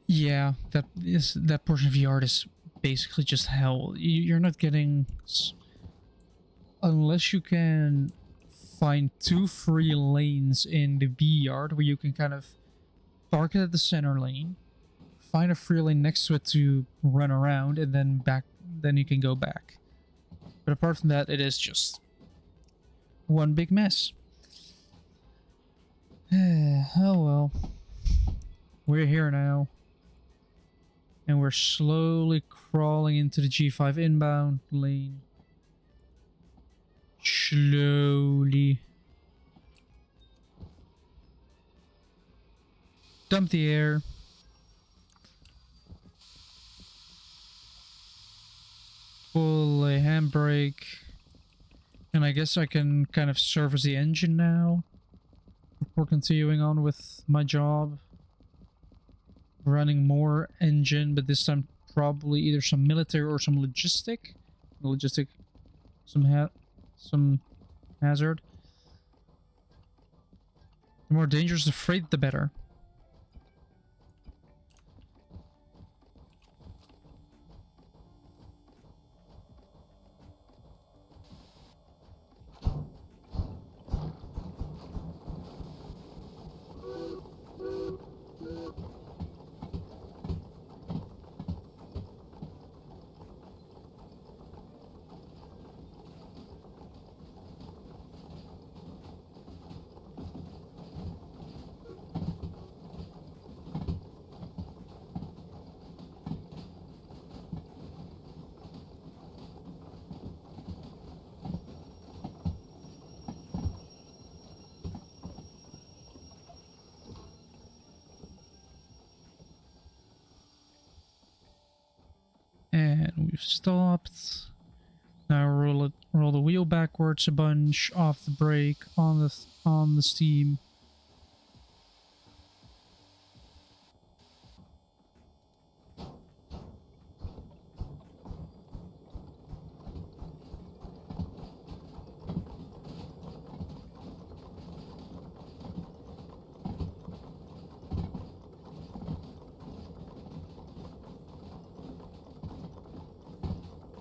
Yeah, that portion of the art is basically just hell. You're not getting... unless you can find 2 free lanes in the B yard where you can kind of park it at the center lane, find a free lane next to it to run around, and then you can go back. But apart from that, it is just one big mess. Oh well. We're here now. And we're slowly crawling into the G5 inbound lane. Slowly. Dump the air. Pull a handbrake. And I guess I can kind of service the engine now before continuing on with my job. Running more engine, but this time probably either some military or some logistic. Some hazard. The more dangerous the freight, the better. And we've stopped. Now roll the wheel backwards a bunch, off the brake, on the steam.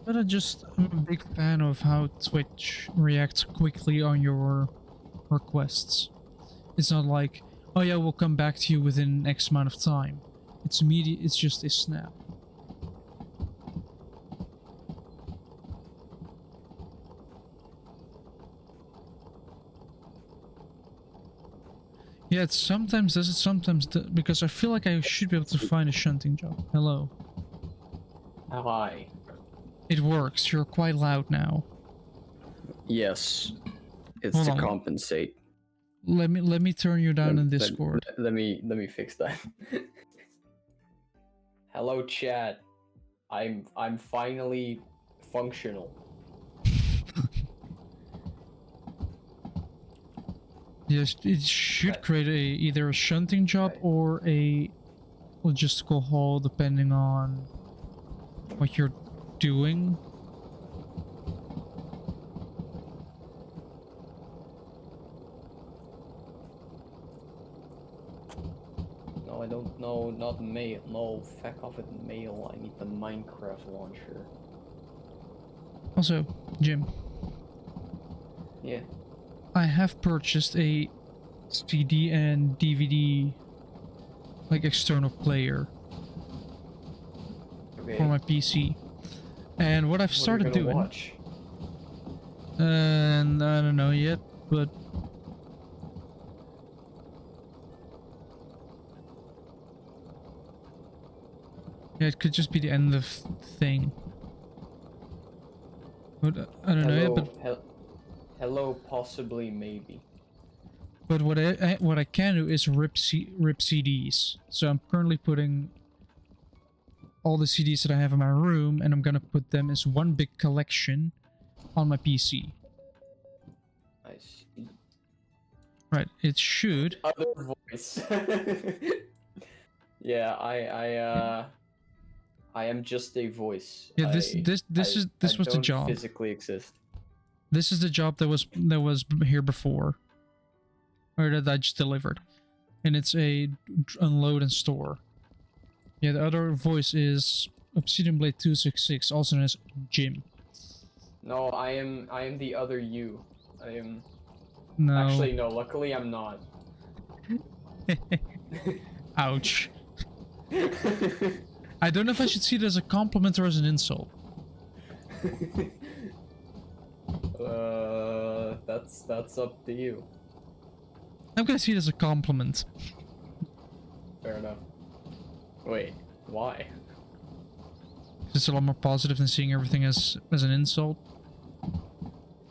But I'm a big fan of how Twitch reacts quickly on your requests. It's not like, oh yeah, we'll come back to you within X amount of time. It's immediate, it's just a snap. Yeah, it sometimes does, it sometimes because I feel like I should be able to find a shunting job. Hello. Hi. It works. You're quite loud now. Yes, it's Hold to on. compensate. Let me turn you down in Discord. Let me fix that. Hello, chat. I'm finally functional. Yes, it should Right. create either a shunting job Right. or a logistical haul, depending on what you're doing. No, I don't know. Not mail. No, fuck off with mail. I need the Minecraft launcher. Also, Jim, Yeah. I have purchased a CD and DVD, like external player Okay. for my PC. And what I've started What are you gonna doing, watch? and I don't know yet, but yeah, it could just be the end of thing. But I don't know yet. But Hello, possibly, maybe. But what I can do is rip CDs. So I'm currently putting all the CDs that I have in my room, and I'm gonna put them as one big collection on my PC. I see. Right? It should. Other voice. Yeah, I am just a voice. Yeah. This was the don't job. physically exist. This is the job that was here before, or that I just delivered, and it's a unload and store. Yeah, the other voice is Obsidian Blade 266, also known as Jim. No, I am the other you. I am. No. Actually, no. Luckily, I'm not. Ouch. I don't know if I should see it as a compliment or as an insult. That's up to you. I'm gonna see it as a compliment. Fair enough. Wait, why? It's a lot more positive than seeing everything as an insult.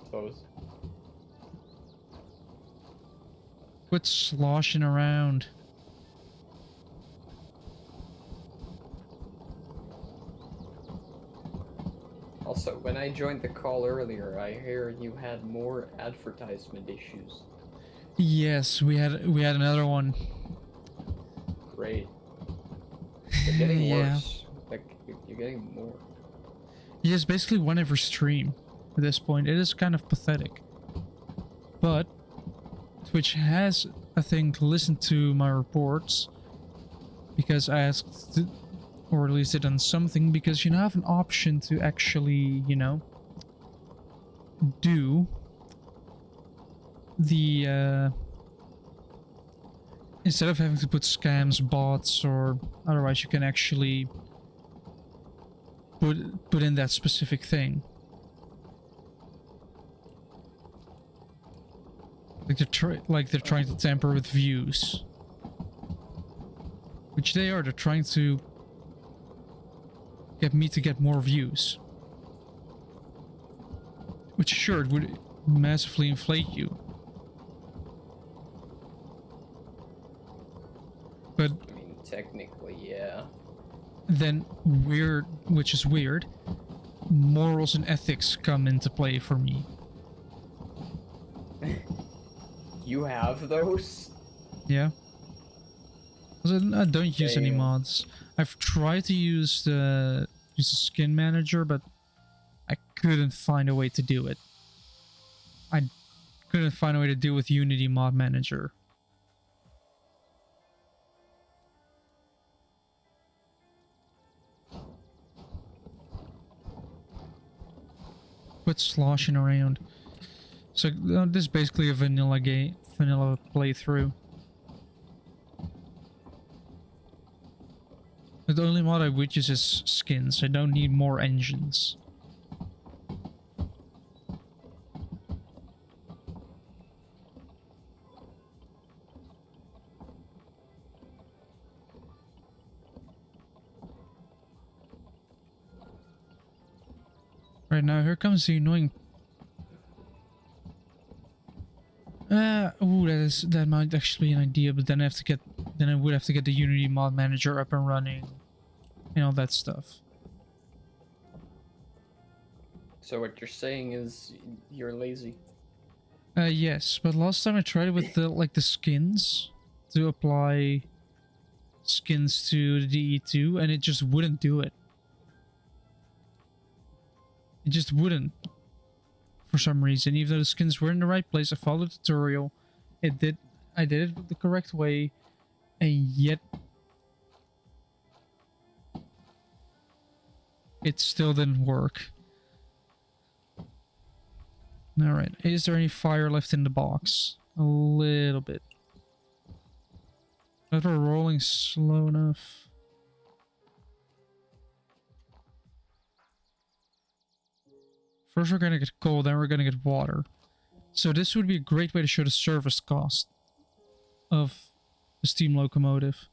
Suppose. Quit sloshing around. Also, when I joined the call earlier, I hear you had more advertisement issues. Yes, we had another one. Great. They're getting Yeah. worse. Like, you're getting more. Yes, basically one every stream at this point. It is kind of pathetic. But Twitch has, I think, listened to my reports because I asked, or at least it done something, because you now have an option to actually, you know, do the instead of having to put scams, bots, or otherwise, you can actually put in that specific thing. Like they're trying to tamper with views, which they are. They're trying to get me to get more views, which sure it would massively inflate you. But I mean, technically, yeah. then which is weird, morals and ethics come into play for me. You have those? Yeah. I don't use any Damn. mods. I've tried to use the skin manager, but I couldn't find a way to do it. I couldn't find a way to do it with Unity Mod Manager. Quit sloshing around. So this is basically a vanilla playthrough. The only mod I would use is skins. I don't need more engines. Right now, here comes the annoying that might actually be an idea, but then I would have to get the Unity mod manager up and running, and all that stuff. So what you're saying is you're lazy. Yes, but last time I tried it with the skins to apply skins to the DE2, and it just wouldn't do it. It just wouldn't. For some reason, even though the skins were in the right place, I followed the tutorial. I did it the correct way, and yet it still didn't work. Alright, is there any fire left in the box? A little bit. But we're rolling slow enough. First we're gonna get coal, then we're gonna get water. So this would be a great way to show the service cost of the steam locomotive.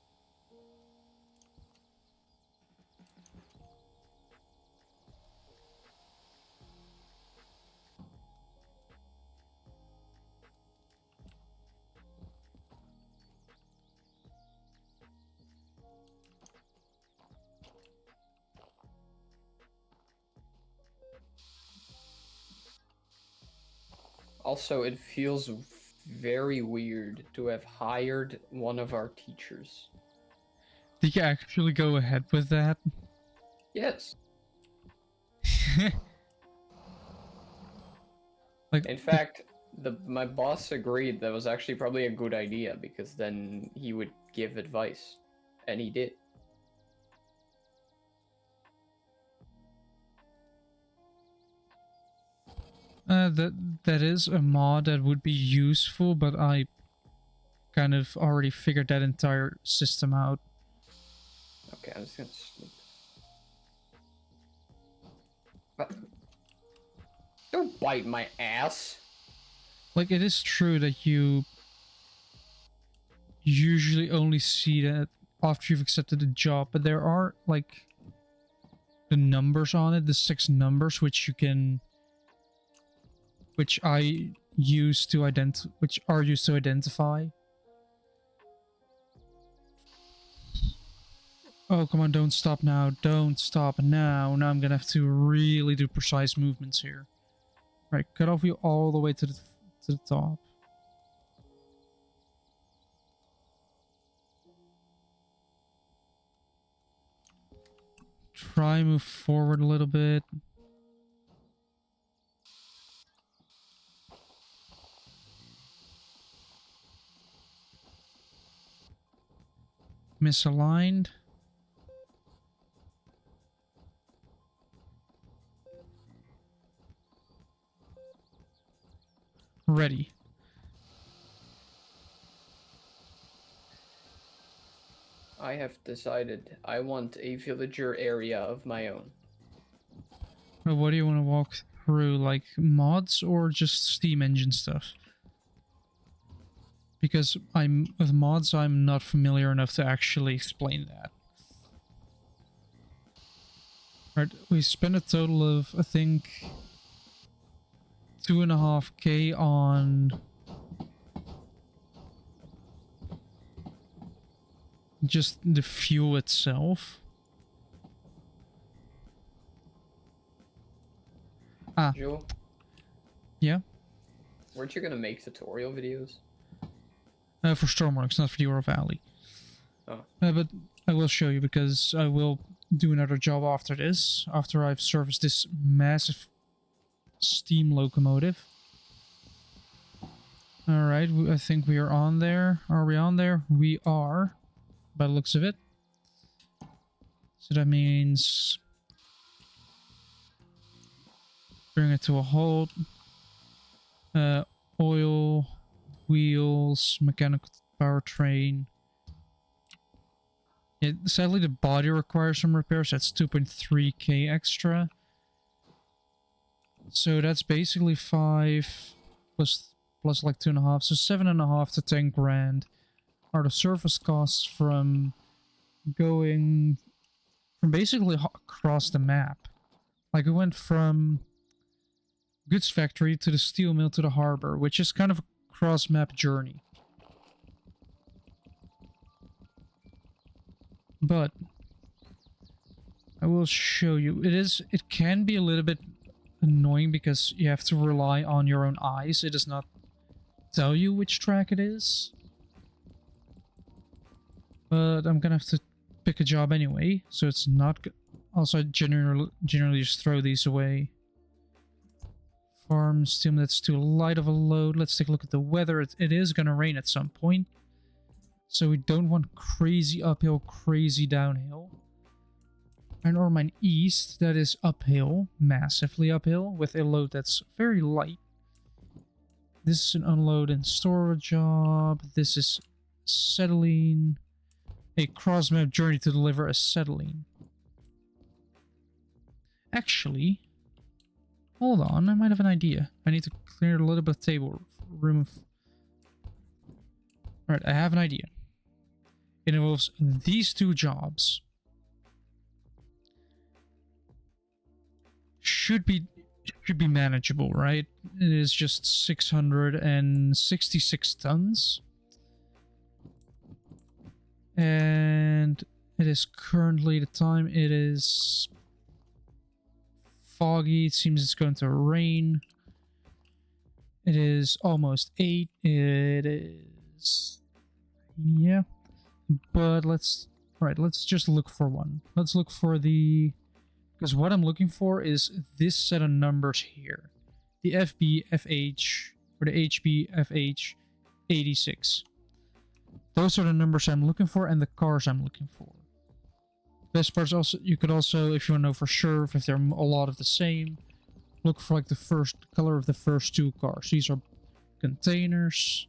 Also, it feels very weird to have hired one of our teachers. Did you actually go ahead with that? Yes. Like, In fact, my boss agreed that was actually probably a good idea because then he would give advice, and he did. that is a mod that would be useful, but I kind of already figured that entire system out. Okay, I'm just gonna sleep. But don't bite my ass. Like, it is true that you usually only see that after you've accepted a job, but there are, like, the numbers on it, the 6 numbers, which I use to which are used to identify. Oh, come on, don't stop now. Don't stop now. Now I'm gonna have to really do precise movements here. Right, cut off you all the way to the top. Try move forward a little bit. Misaligned. Ready. I have decided I want a villager area of my own. Well, what do you want to walk through? Like mods or just Steam engine stuff? Because with mods, I'm not familiar enough to actually explain that. Right, we spent a total of, I think, 2.5K on just the fuel itself. Ah, Joe, yeah. weren't you gonna make tutorial videos? For Stormworks, not for Derail Valley. Oh. But I will show you because I will do another job after this, after I've serviced this massive steam locomotive. Alright, I think we are on there. Are we on there? We are, by the looks of it. So that means bring it to a halt. Oil, wheels, mechanical powertrain. Yeah, sadly the body requires some repairs. That's 2.3K extra. So that's basically 5 plus like 2.5, so 7.5 to 10 grand are the service costs from going from basically across the map. Like we went from goods factory to the steel mill to the harbor, which is kind of a cross map journey. But I will show you. It can be a little bit annoying because you have to rely on your own eyes. It does not tell you which track it is. But I'm gonna have to pick a job anyway, so it's not good. Also, I generally just throw these away. Farm steam, that's too light of a load. Let's take a look at the weather. It is gonna rain at some point. So we don't want crazy uphill, crazy downhill. And ore mine east, that is uphill, massively uphill, with a load that's very light. This is an unload and store job. This is acetylene. A cross-map journey to deliver acetylene. Actually, hold on, I might have an idea. I need to clear a little bit of table room. Alright, I have an idea. It involves these two jobs. Should be manageable, right? It is just 666 tons. And it is currently the time. It is foggy. It seems it's going to rain. It is almost 8. It is... yeah. But let's just look for one. Let's look for the... because what I'm looking for is this set of numbers here. The FBFH, or the HBFH 86. Those are the numbers I'm looking for and the cars I'm looking for. Best parts also, you could also, if you want to know for sure, if they're a lot of the same, look for like the first color of the first two cars. These are containers.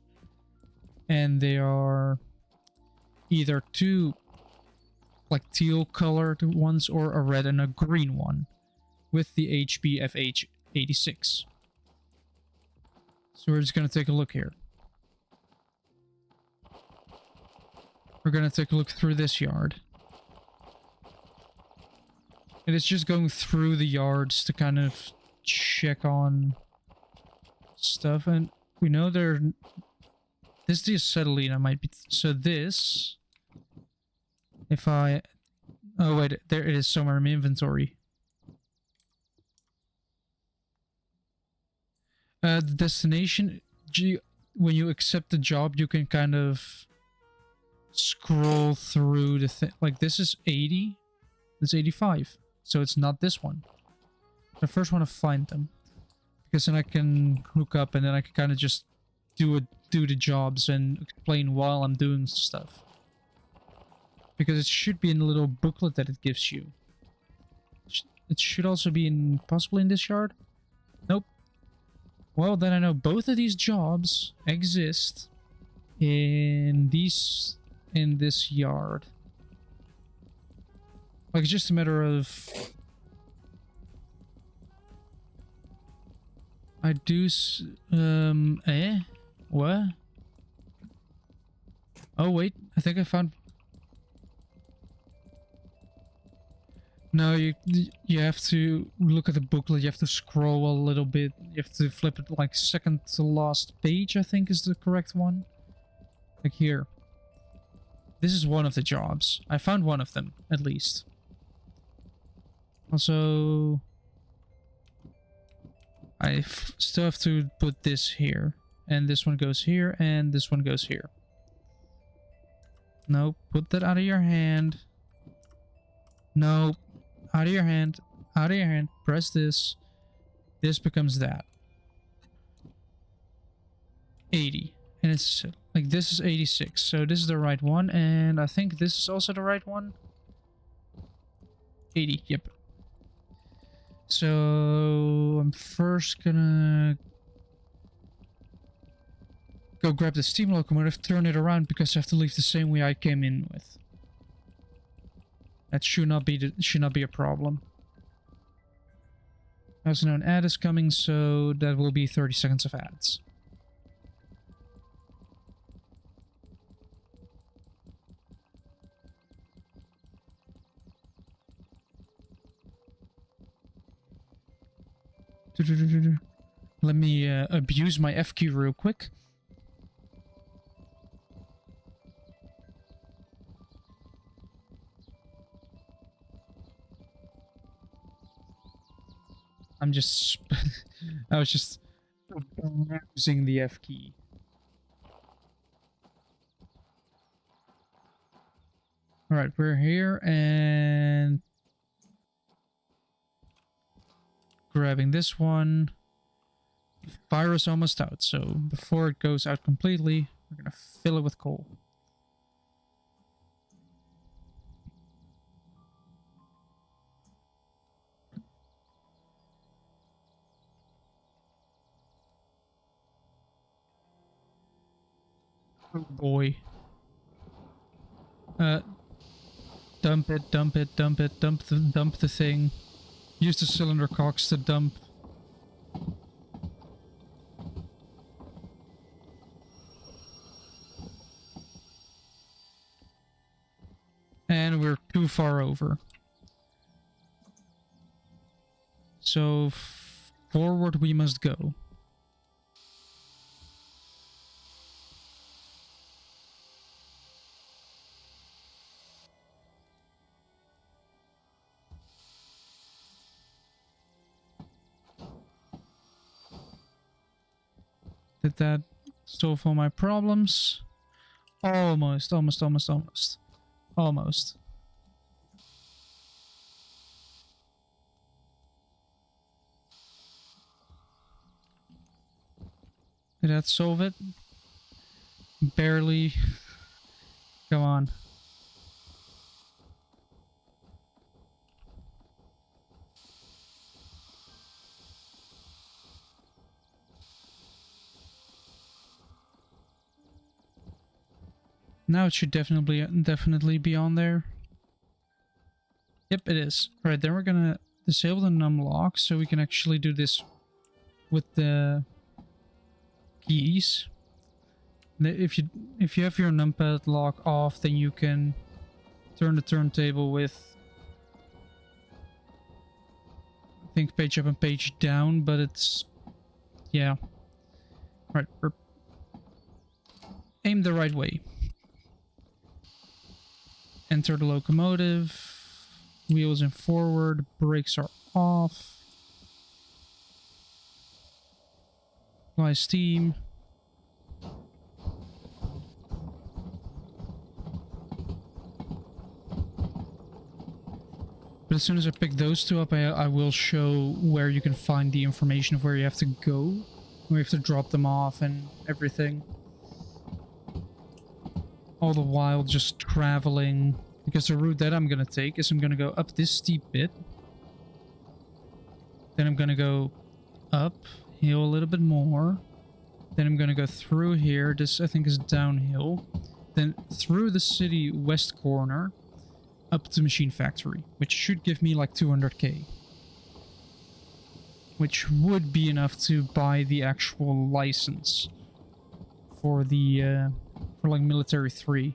And they are either two like teal colored ones or a red and a green one with the HBFH 86. So we're just going to take a look here. We're going to take a look through this yard. And it's just going through the yards to kind of check on stuff. And we know this is the acetylene. I might be... so this... if I... oh wait, there it is somewhere in my inventory. The destination, when you accept the job, you can kind of scroll through the thing. Like this is 80, this is 85, so it's not this one. I first want to find them, because then I can hook up and then I can kind of just do the jobs and explain while I'm doing stuff. Because it should be in the little booklet that it gives you. It should also be in, possibly in this yard? Nope. Well, then I know both of these jobs exist in this yard. Like, it's just a matter of... I do what? Oh wait, I think I found... no, you have to look at the booklet, you have to scroll a little bit, you have to flip it like second to last page, I think is the correct one. Like here. This is one of the jobs. I found one of them, at least. Also... I still have to put this here. And this one goes here, and this one goes here. No, put that out of your hand. No. Out of your hand. Out of your hand. Press this. This becomes that. 80. And it's like this is 86. So this is the right one. And I think this is also the right one. 80. Yep. So I'm first gonna go grab the steam locomotive, turn it around because I have to leave the same way I came in with. That should not be a problem. I also know an ad is coming, so that will be 30 seconds of ads. Let me abuse my F key real quick. I'm just I was just using the F key. All right, we're here and grabbing this one. Fire is almost out, so before it goes out completely, we're gonna fill it with coal. Oh boy. Dump it, dump it, dump it, dump the thing. Use the cylinder cocks to dump. And we're too far over. So forward we must go. Did that solve all my problems? Almost, almost, almost, almost. Almost. Did that solve it? Barely. Come on. Now it should definitely be on there. Yep, it is. Alright, then we're gonna disable the num lock so we can actually do this with the keys. If you have your numpad lock off, then you can turn the turntable with, I think, page up and page down, but it's, yeah. Right, we're aimed the right way. Enter the locomotive. Wheels in forward. Brakes are off. Apply steam. But as soon as I pick those two up, I will show where you can find the information of where you have to go. Where you have to drop them off and everything. All the while just traveling, because the route that I'm gonna take is I'm gonna go up this steep bit, then I'm gonna go uphill a little bit more, then I'm gonna go through here, this I think is downhill, then through the city west corner up to Machine Factory, which should give me like 200k, which would be enough to buy the actual license for the for like military 3.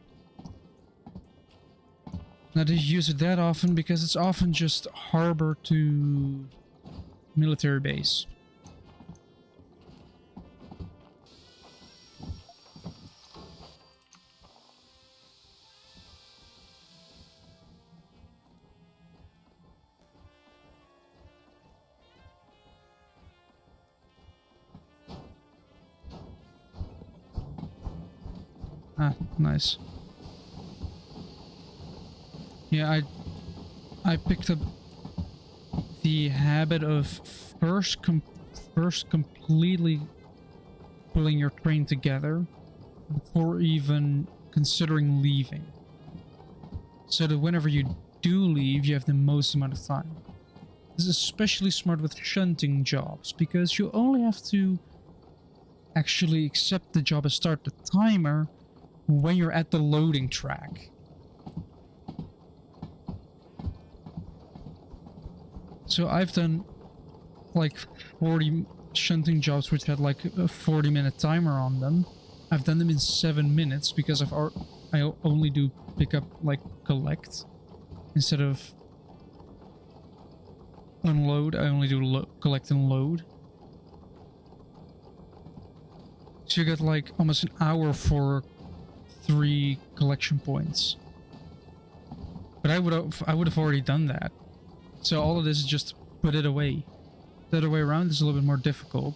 Now, they use it that often because it's often just harbor to military base. Ah, nice. Yeah, I picked up the habit of first completely pulling your train together before even considering leaving. So that whenever you do leave, you have the most amount of time. This is especially smart with shunting jobs, because you only have to actually accept the job and start the timer when you're at the loading track. So I've done like 40 shunting jobs which had like a 40-minute timer on them. I've done them in 7 minutes because I only do pick up, like, collect instead of unload. I only do collect and load. So you get like almost an hour for 3 collection points. But I would have already done that. So all of this is just put it away. The other way around is a little bit more difficult.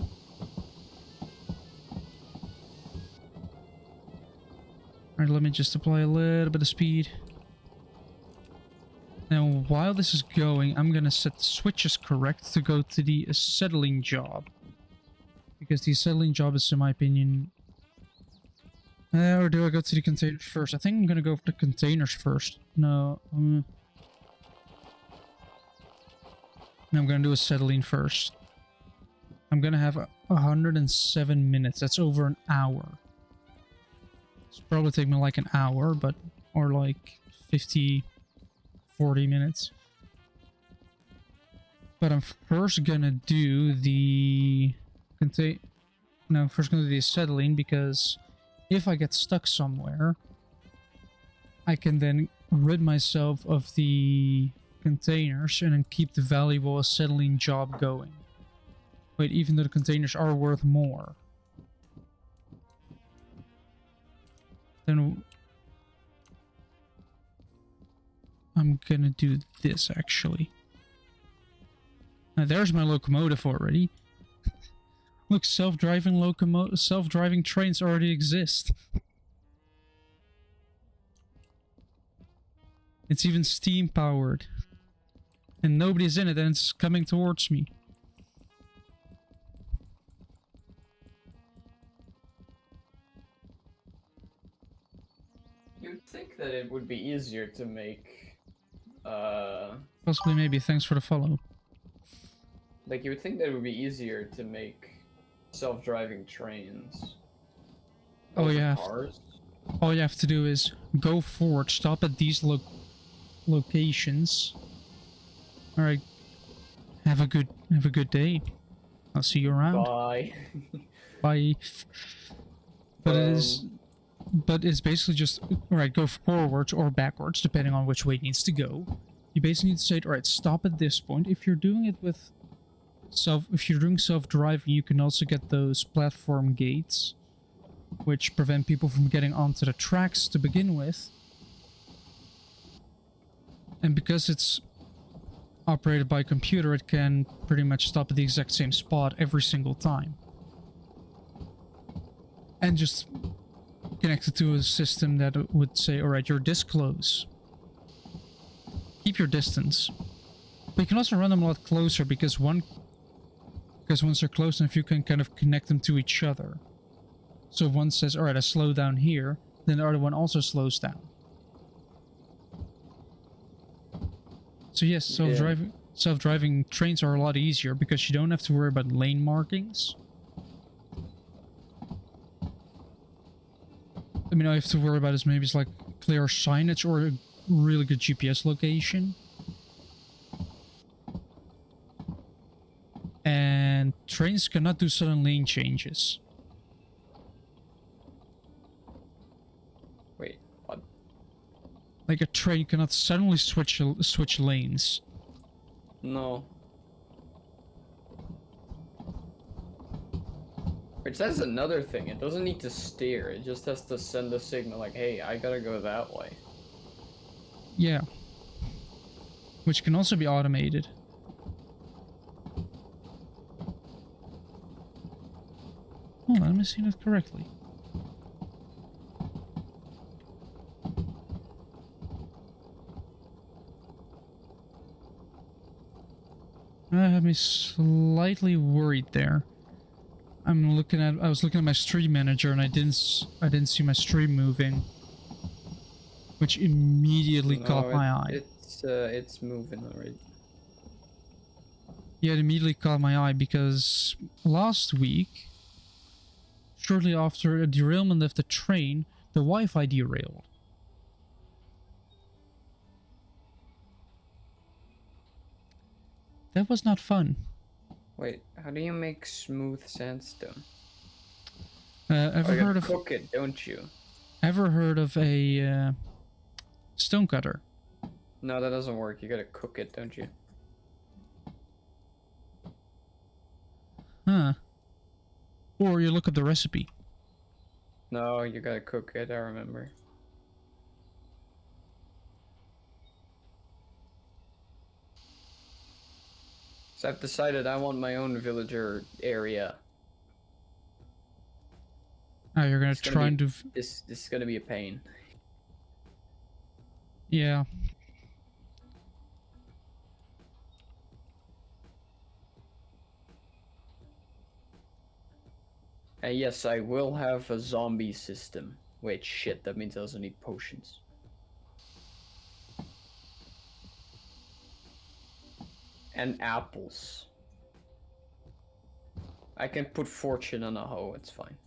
Alright, let me just apply a little bit of speed. Now, while this is going, I'm gonna set the switches correct to go to the acetylene job. Because the acetylene job is, in my opinion... or do I go to the containers first? I think I'm gonna go for the containers first. No, no, I'm gonna do acetylene first. I'm gonna have 107 minutes. That's over an hour. It's probably take me like an hour, but... or like 40 minutes. But I'm first gonna do the... No, I'm first gonna do the acetylene because... if I get stuck somewhere, I can then rid myself of the containers and then keep the valuable acetylene job going. Wait, even though the containers are worth more. Then I'm gonna do this actually. Now there's my locomotive already. Look, self-driving trains already exist. It's even steam powered. And nobody's in it and it's coming towards me. You'd think that it would be easier to make, Possibly, maybe. Thanks for the follow. like, you would think that it would be easier to make self-driving trains. Oh, over yeah. Cars? All you have to do is go forward, stop at these locations. Alright. Have a good day. I'll see you around. Bye. Bye. But it's basically just, alright, go forwards or backwards, depending on which way it needs to go. You basically need to say, alright, stop at this point. If you're doing it with if you're doing self-driving, you can also get those platform gates, which prevent people from getting onto the tracks to begin with. And because it's operated by a computer, it can pretty much stop at the exact same spot every single time. And just connect it to a system that would say, alright, you're this close. Keep your distance. But you can also run them a lot closer because once they're close enough, you can kind of connect them to each other. So if one says, alright, I slow down here, then the other one also slows down. So yes, self-driving trains are a lot easier because you don't have to worry about lane markings. I mean, all you have to worry about is maybe it's like clear signage or a really good GPS location. And trains cannot do sudden lane changes. Wait, what? Like a train cannot suddenly switch lanes. No. Which that's another thing. It doesn't need to steer. It just has to send a signal like, hey, I gotta go that way. Yeah. Which can also be automated. Hold on, am I seeing it correctly? That had me slightly worried there. I was looking at my stream manager and I didn't see my stream moving, which immediately caught my eye. It's moving already. Yeah, it immediately caught my eye because last week, shortly after a derailment of the train, the Wi-Fi derailed. That was not fun. Wait, how do you make smooth sandstone? Ever you heard of cook it, don't you? Ever heard of a stonecutter? No, that doesn't work. You gotta cook it, don't you? Huh. Or you look up the recipe. No, you gotta cook it, I remember. So I've decided I want my own villager area. Oh, you're gonna It's gonna try be- and do... This is gonna be a pain. Yeah. And yes, I will have a zombie system. Wait, shit, that means I also need potions. And apples. I can put fortune on a hoe, it's fine.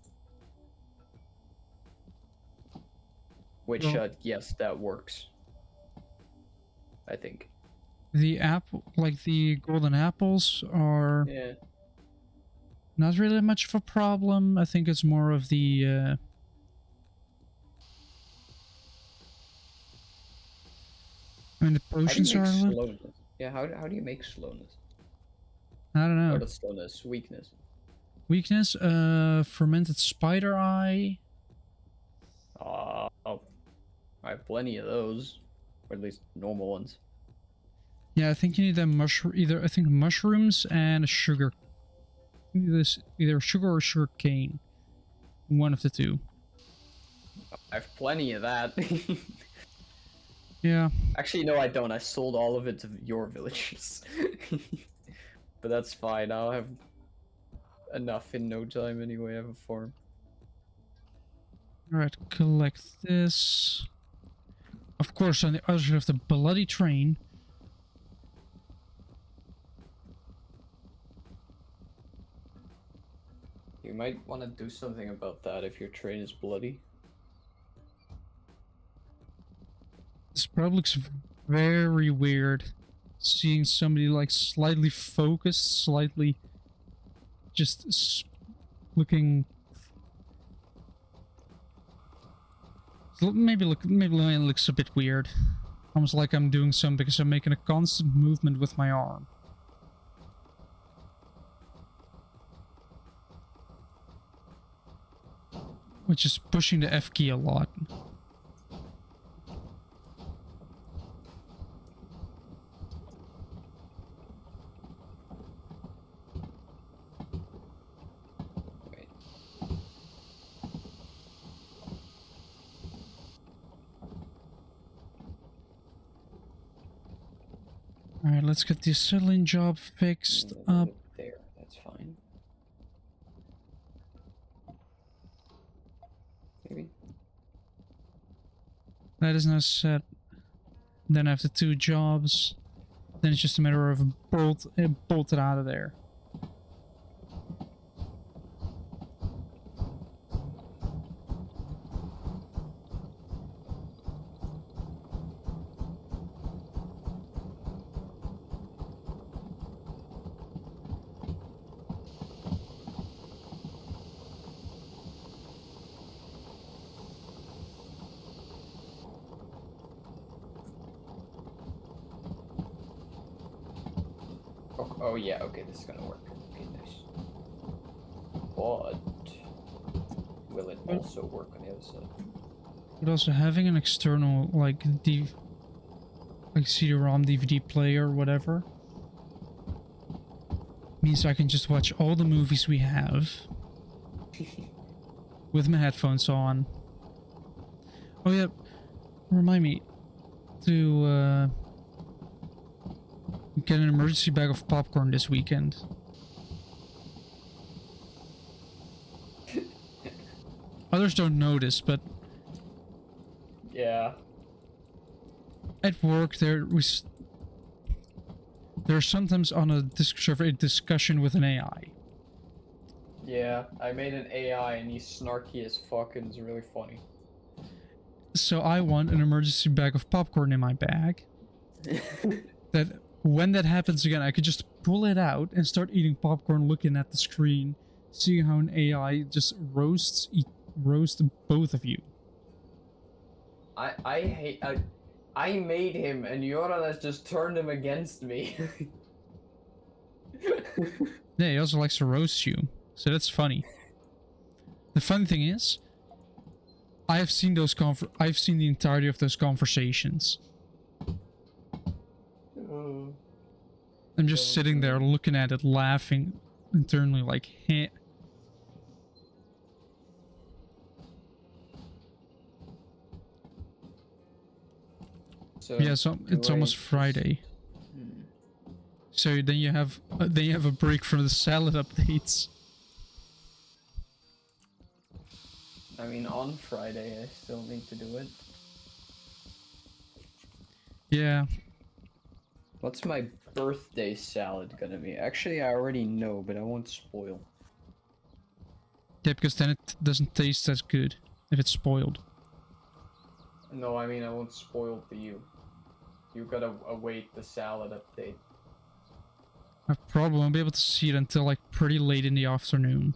Which, Well- yes, that works. I think. The apple, like the golden apples, are Yeah. not really much of a problem. I think it's more of the I mean, the How do potions you are make a little... slowness? Yeah, how do you make slowness? I don't Oh, know. not slowness, weakness. Weakness, fermented spider eye. Oh, I have plenty of those. Or at least normal ones. Yeah, I think you need a mushroom, either I think mushrooms and sugar. Either sugar or sugar cane. One of the two. I have plenty of that. Yeah. Actually, no, I don't. I sold all of it to your villagers. But that's fine. I'll have enough in no time anyway. I have a farm. Alright, collect this. Of course, on the other side of the bloody train. You might want to do something about that if your train is bloody. This probably looks very weird. Seeing somebody like slightly focused, slightly just looking... Maybe it looks a bit weird. Almost like I'm doing something because I'm making a constant movement with my arm. Which is pushing the F key a lot. Wait. Alright, let's get the acetylene job fixed up. There, that's fine. Maybe. That is now set. Then I have the 2 jobs. Then it's just a matter of bolted out of there. Oh yeah, okay, this is gonna work. Okay, nice. But will it also work on the other side? But also having an external like CD-ROM DVD player or whatever means I can just watch all the movies we have with my headphones on. Oh yeah, remind me to get an emergency bag of popcorn this weekend. Others don't notice, but Yeah. at work there's sometimes on a discussion with an AI. Yeah, I made an AI and he's snarky as fuck and it's really funny. So I want an emergency bag of popcorn in my bag. That when that happens again, I could just pull it out and start eating popcorn, looking at the screen, seeing how an AI just roasts both of you. I made him and Yoran has just turned him against me. Yeah, he also likes to roast you, so that's funny. The funny thing is, I've seen the entirety of those conversations. I'm just sitting there looking at it, laughing internally, like, heh. So Yeah, so do it's I almost just- Friday. Hmm. So then you have a break from the salad updates. I mean, on Friday I still need to do it. Yeah. What's my birthday salad gonna be? Actually, I already know, but I won't spoil. Yeah, because then it doesn't taste as good if it's spoiled. No, I mean I won't spoil to you. You gotta await the salad update. I probably won't be able to see it until like pretty late in the afternoon.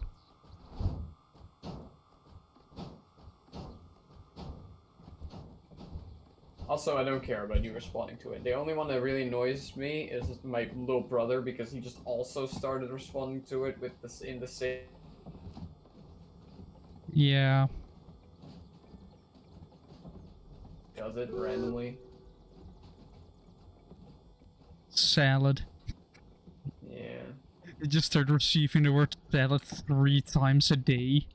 Also, I don't care about you responding to it. The only one that really annoys me is my little brother because he just also started responding to it with this in the same. Yeah. Does it randomly? Salad. Yeah. You just start receiving the word salad 3 times a day.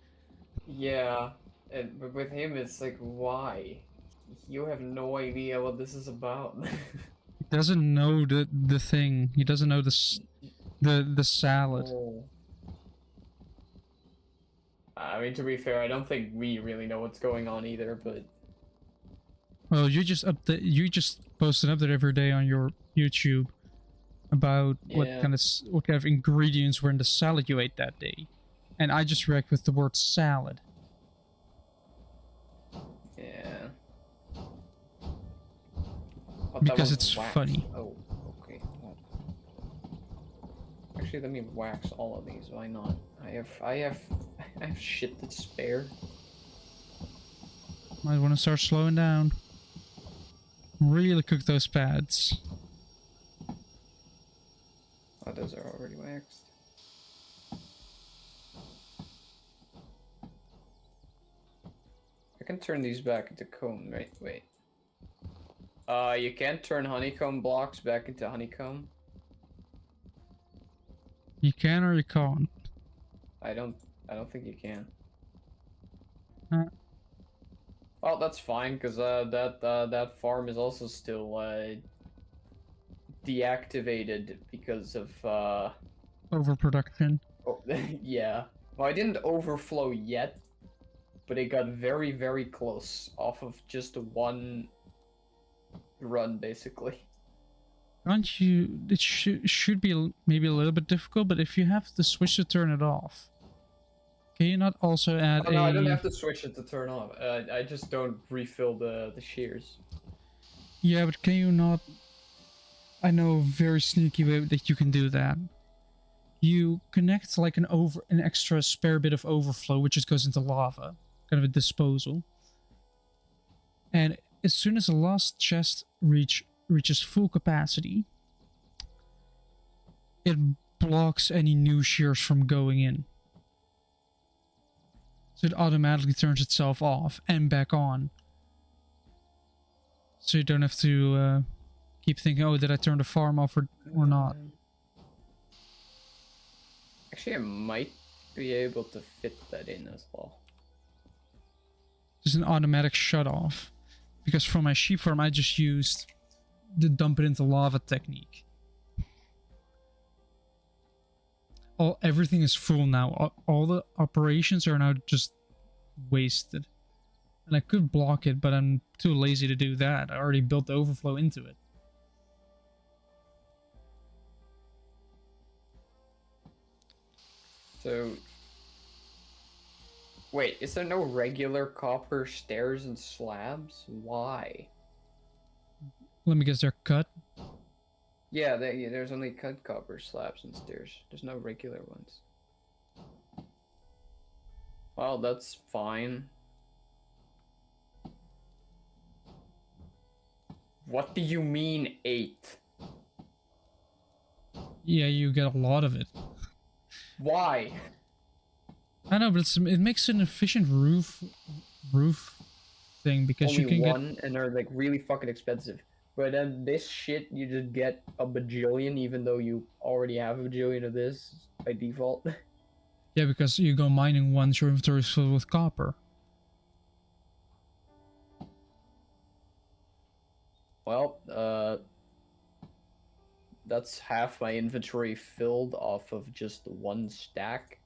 Yeah, and but with him it's like, why? You have no idea what this is about. He doesn't know the thing. He doesn't know the salad. Oh. I mean, to be fair, I don't think we really know what's going on either, but Well, you just post an update every day on your YouTube about Yeah. what kind of ingredients were in the salad you ate that day, and I just react with the word salad. yeah. Oh, that Because was it's wax. funny. Oh, okay. Well. Actually, let me wax all of these. Why not? I have shit to spare. Might want to start slowing down. Really cook those pads. Oh, those are already waxed. I can turn these back into cone, right? Wait. You can't turn honeycomb blocks back into honeycomb. You can or you can't. I don't think you can. Huh. Well, that's fine, because that farm is also still deactivated because of Overproduction. oh, yeah. Well, I didn't overflow yet, but it got very, very close off of just one run, basically. Can't you? It should be maybe a little bit difficult, but if you have the switch to turn it off, can you not also add Oh no, I don't a? have to switch it to turn off. I just don't refill the shears. Yeah, but can you not? I know a very sneaky way that you can do that. You connect like an extra spare bit of overflow, which just goes into lava, kind of a disposal. And as soon as the last chest reaches full capacity, it blocks any new shears from going in. So it automatically turns itself off and back on. So you don't have to keep thinking, oh, did I turn the farm off or not? Actually, I might be able to fit that in as well. Just an automatic shut off. Because for my sheep farm, I just used the dump it into lava technique. Everything is full now. All the operations are now just wasted. And I could block it, but I'm too lazy to do that. I already built the overflow into it. So, wait, is there no regular copper stairs and slabs? Why? Let me guess, they're cut. Yeah, there's only cut copper slabs and stairs. There's no regular ones. Well, that's fine. What do you mean 8? Yeah, you get a lot of it. Why? I know, but it makes an efficient roof thing because Only you can one, and they're like really fucking expensive. But then this shit, you just get a bajillion, even though you already have a bajillion of this by default. Yeah, because you go mining once your inventory is filled with copper. Well, that's half my inventory filled off of just one stack.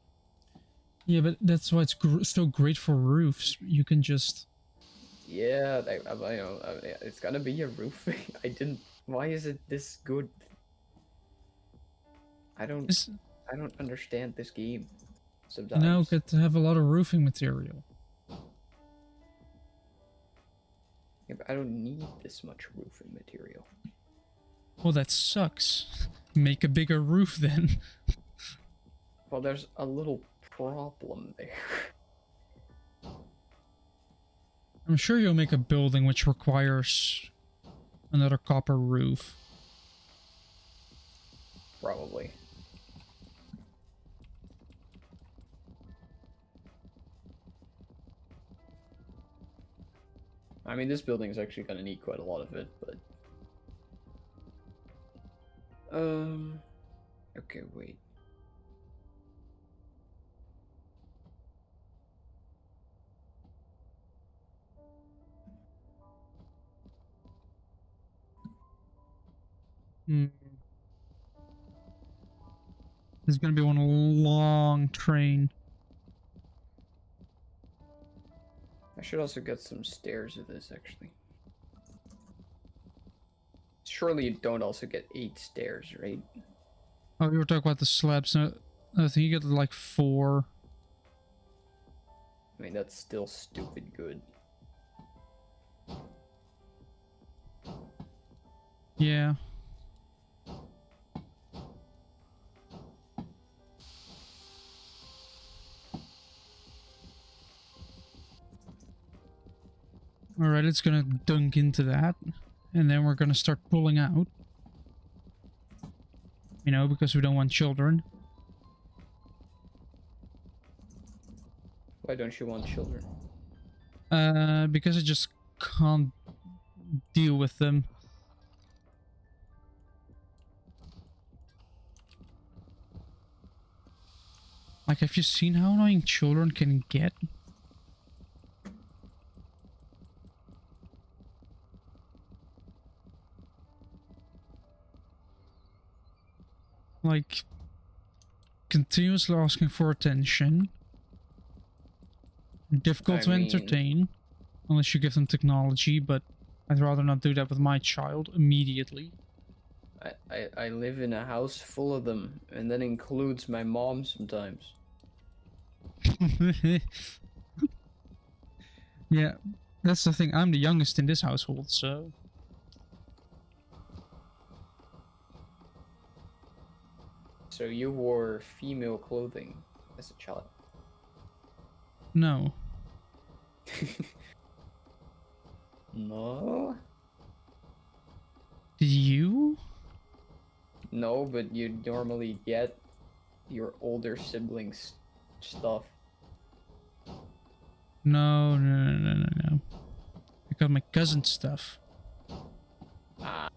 Yeah, but that's why it's so great for roofs. You can just... Yeah, it's gonna be a roof. I didn't. Why is it this good? I don't. It's, I don't understand this game. you now Sometimes. get to have a lot of roofing material. Yeah, but I don't need this much roofing material. Well, that sucks. Make a bigger roof then. Well, there's a little problem there. I'm sure you'll make a building which requires another copper roof. Probably. I mean, this building is actually gonna need quite a lot of it, but... Okay, wait. Hmm. There's gonna be one long train. I should also get some stairs of this, actually. Surely you don't also get 8 stairs, right? Oh, you were talking about the slabs. No, I think you get like 4. I mean, that's still stupid good. Yeah. Alright, it's gonna dunk into that. And then we're gonna start pulling out. You know, because we don't want children. Why don't you want children? Because I just can't deal with them. Like, have you seen how annoying children can get? Like, continuously asking for attention. Difficult I to mean- entertain. Unless you give them technology, but I'd rather not do that with my child immediately. I live in a house full of them, and that includes my mom sometimes. Yeah, that's the thing. I'm the youngest in this household, so... So you wore female clothing as a child? No. No? Did you? No, but you normally get your older siblings' stuff. No, no. I got my cousin's stuff. Ah.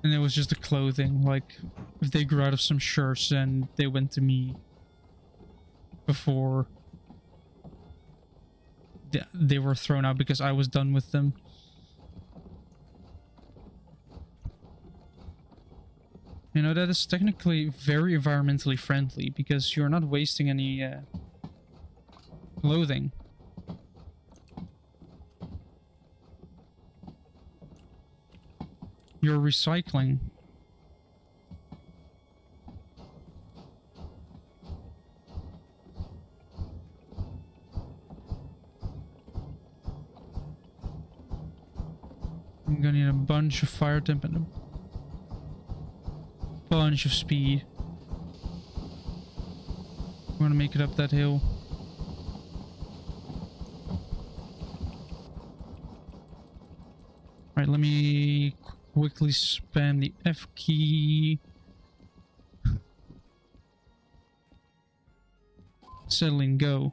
And it was just the clothing. Like, if they grew out of some shirts, then they went to me before they were thrown out because I was done with them. You know, that is technically very environmentally friendly because you're not wasting any clothing. You're recycling. I'm gonna need a bunch of fire temp and a bunch of speed. I'm gonna make it up that hill. Alright, let me quickly spam the F key. Settling, go.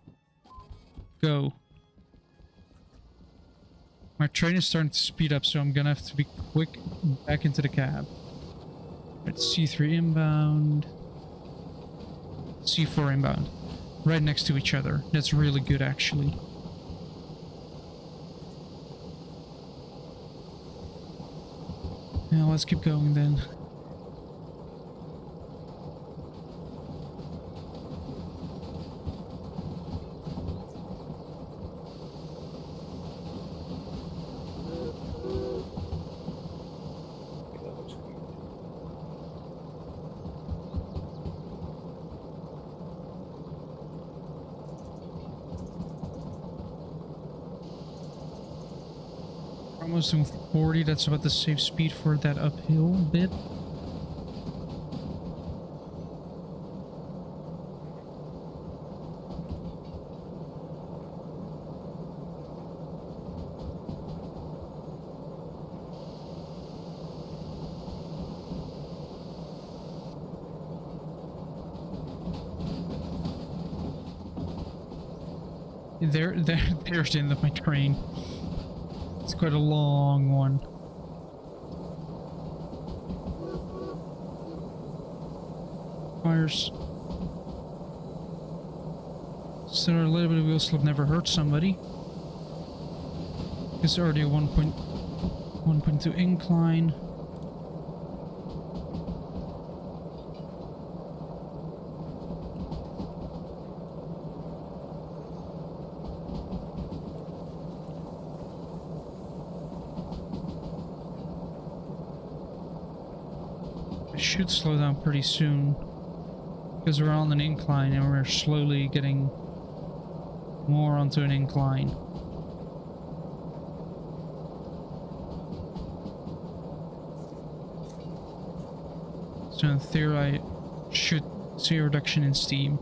Go. My train is starting to speed up, so I'm gonna have to be quick back into the cab. Right, C3 inbound. C4 inbound. Right next to each other. That's really good, actually. Now let's keep going then. Okay, that looks good. We're almost doing 40. That's about the safe speed for that uphill bit. There's the end of my train. It's quite a long one. Fires. So a little bit of wheel slip never hurt somebody. It's already a 1.2 incline. Should slow down pretty soon because we're on an incline and we're slowly getting more onto an incline. So in theory I should see a reduction in steam.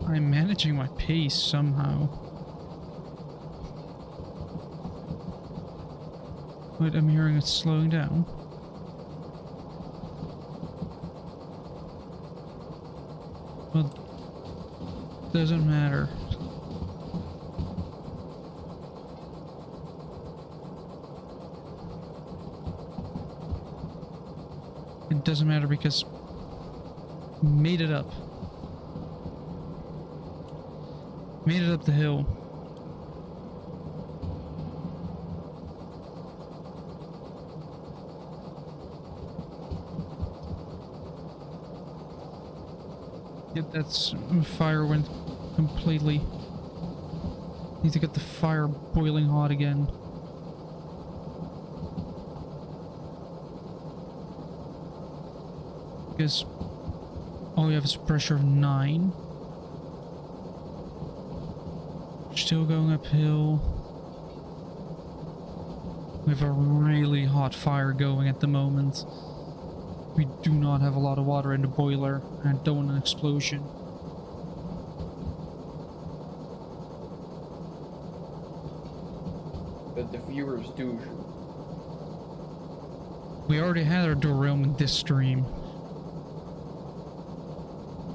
I'm managing my pace somehow. Wait, I'm hearing it slowing down. Well, doesn't matter. It doesn't matter because made it up. Made it up the hill. Yep, that's fire went completely. Need to get the fire boiling hot again. Because all we have is a pressure of 9. Still going uphill. We have a really hot fire going at the moment. We do not have a lot of water in the boiler, and I don't want an explosion. But the viewers do. We already had our derailment this stream.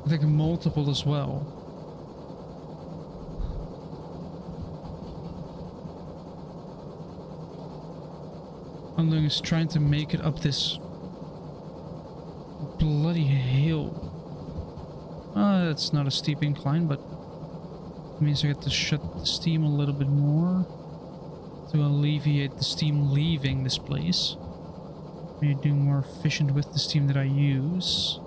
I think multiple as well. I'm doing is trying to make it up this bloody hill. That's not a steep incline, but it means I get to shut the steam a little bit more to alleviate the steam leaving this place. Maybe doing more efficient with the steam that I use.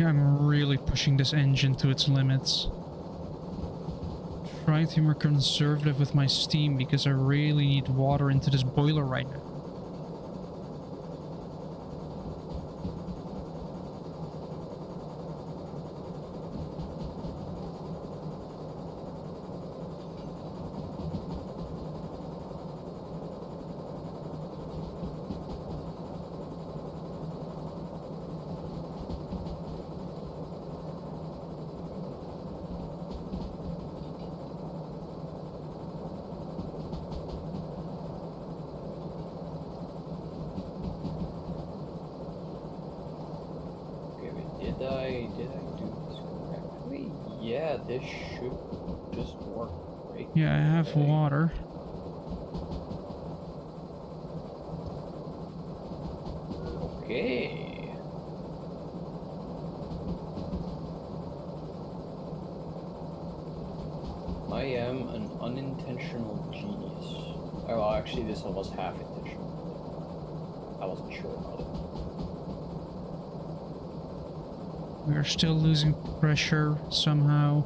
Yeah, I'm really pushing this engine to its limits. trying to be more conservative with my steam because I really need water into this boiler right now. Did I do this correctly? Yeah, this should just work, right? Yeah, I have water. Okay. I am an unintentional genius. Oh, well, actually, this one was half intentional. I wasn't sure about it. We're still losing pressure somehow.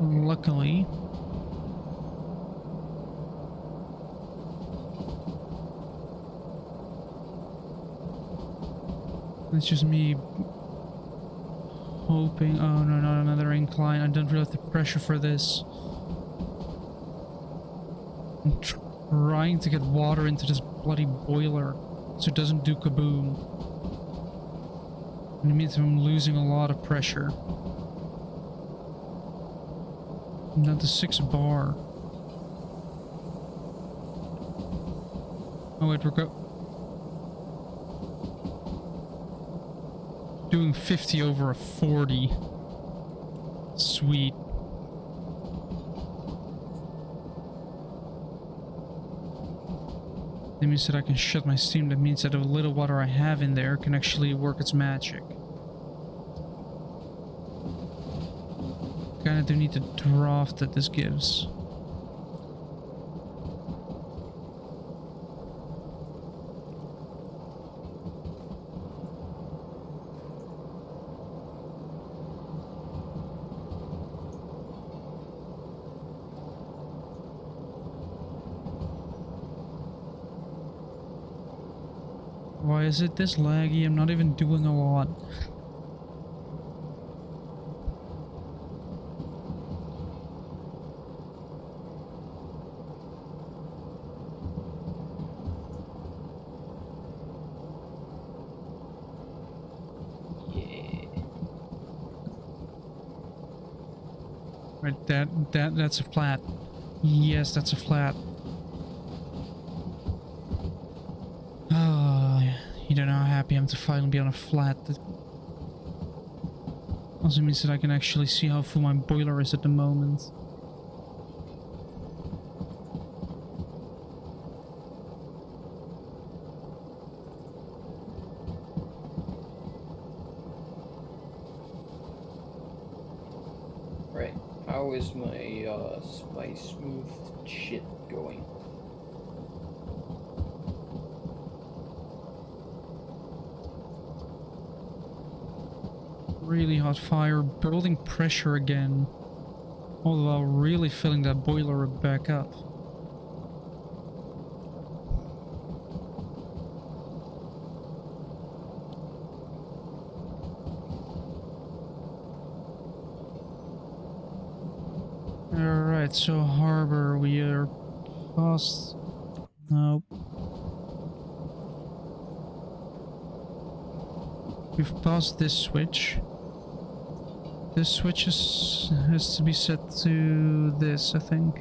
Luckily, it's just me hoping. Oh no, not another incline. I don't really have the pressure for this. I'm trying to get water into this bloody boiler so it doesn't do kaboom. And it means I'm losing a lot of pressure. I'm down to 6 bar. Oh wait, we're doing 50 over a 40. Sweet. That means that I can shut my steam. That means that the little water I have in there can actually work its magic. Kinda do need the draft that this gives. Why is it this laggy? I'm not even doing a lot. Right, that's a flat. Yes, that's a flat. Oh, you don't know how happy I am to finally be on a flat. That also means that I can actually see how full my boiler is at the moment. Right. How is my my smooth shit going? Really hot fire, building pressure again. All the while really filling that boiler back up. Alright, so harbor, we are past... Nope. We've passed this switch. This switch has to be set to this, I think.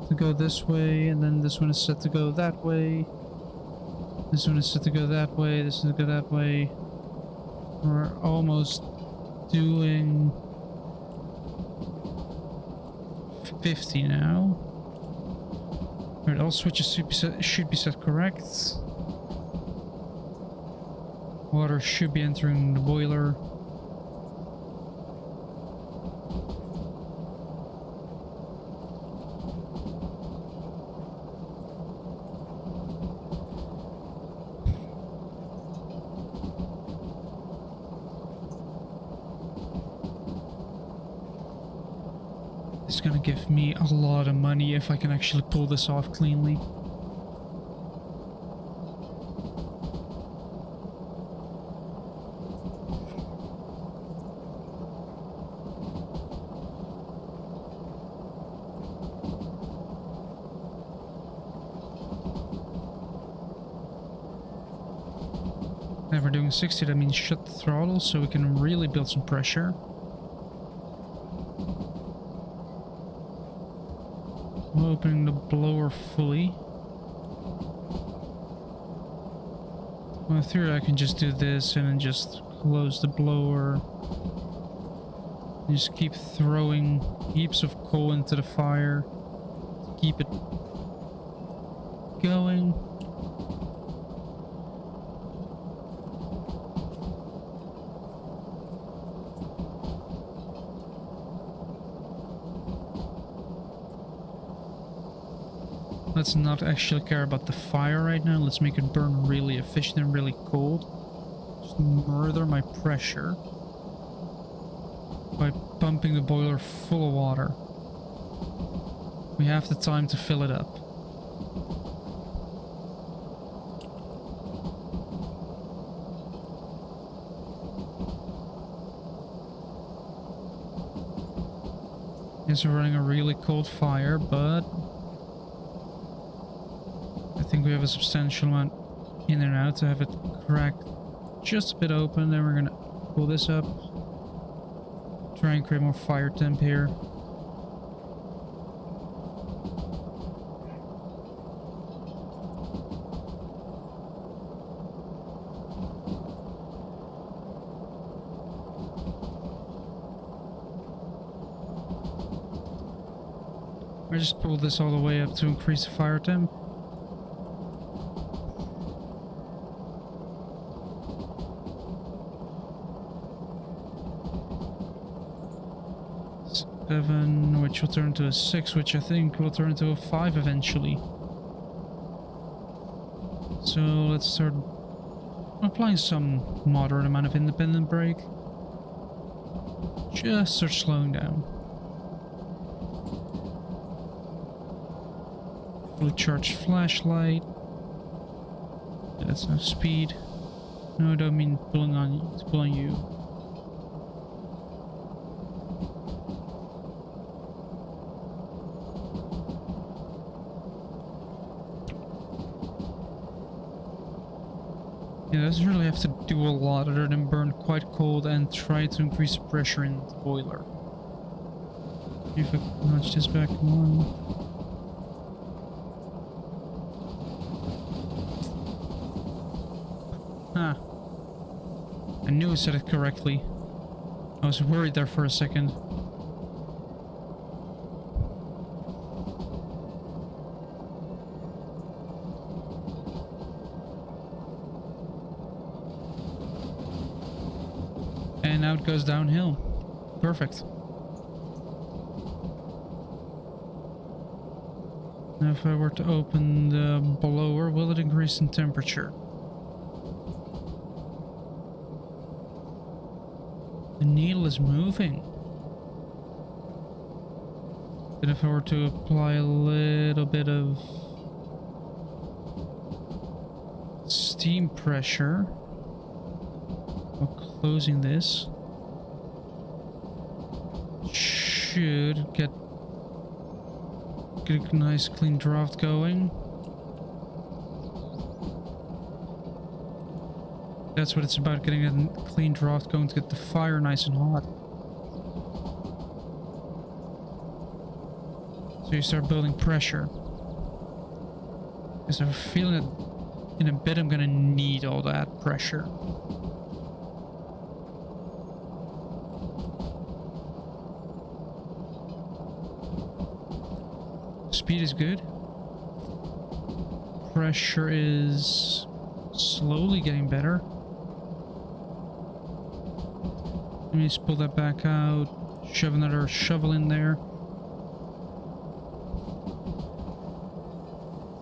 To go this way, and then this one is set to go that way. This one is set to go that way, this is to go that way. We're almost doing 50 now. Alright, all switches should be set correct. Water should be entering the boiler. It's gonna give me a lot of money if I can actually pull this off cleanly. If we're doing 60, that means shut the throttle so we can really build some pressure. I'm opening the blower fully. Well, in theory, I can just do this and then just close the blower. And just keep throwing heaps of coal into the fire to keep it going. Let's not actually care about the fire right now. Let's make it burn really efficient and really cold. Just murder my pressure by pumping the boiler full of water. We have the time to fill it up. Yes, we're running a really cold fire, but I think we have a substantial amount in and out to have it cracked just a bit open. Then we're gonna pull this up, try and create more fire temp here. I just pulled this all the way up to increase the fire temp. Seven, which will turn to a 6, which I think will turn to a 5 eventually. So let's start applying some moderate amount of independent brake. Just start slowing down. Fully charged flashlight. Yeah, that's no speed. No, I don't mean pulling on you. It's pulling you. Yeah, doesn't really have to do a lot other than burn quite cold and try to increase the pressure in the boiler. See if I can notch this back one. Ah. I knew I said it correctly. I was worried there for a second. And now it goes downhill. Perfect. Now if I were to open the blower, will it increase in temperature? The needle is moving. And if I were to apply a little bit of steam pressure while closing this, should get a nice clean draft going. That's what it's about, getting a clean draft going to get the fire nice and hot. So you start building pressure. Because I have a feeling that in a bit I'm gonna need all that pressure. Speed is good. Pressure is slowly getting better. Let me just pull that back out, shove another shovel in there.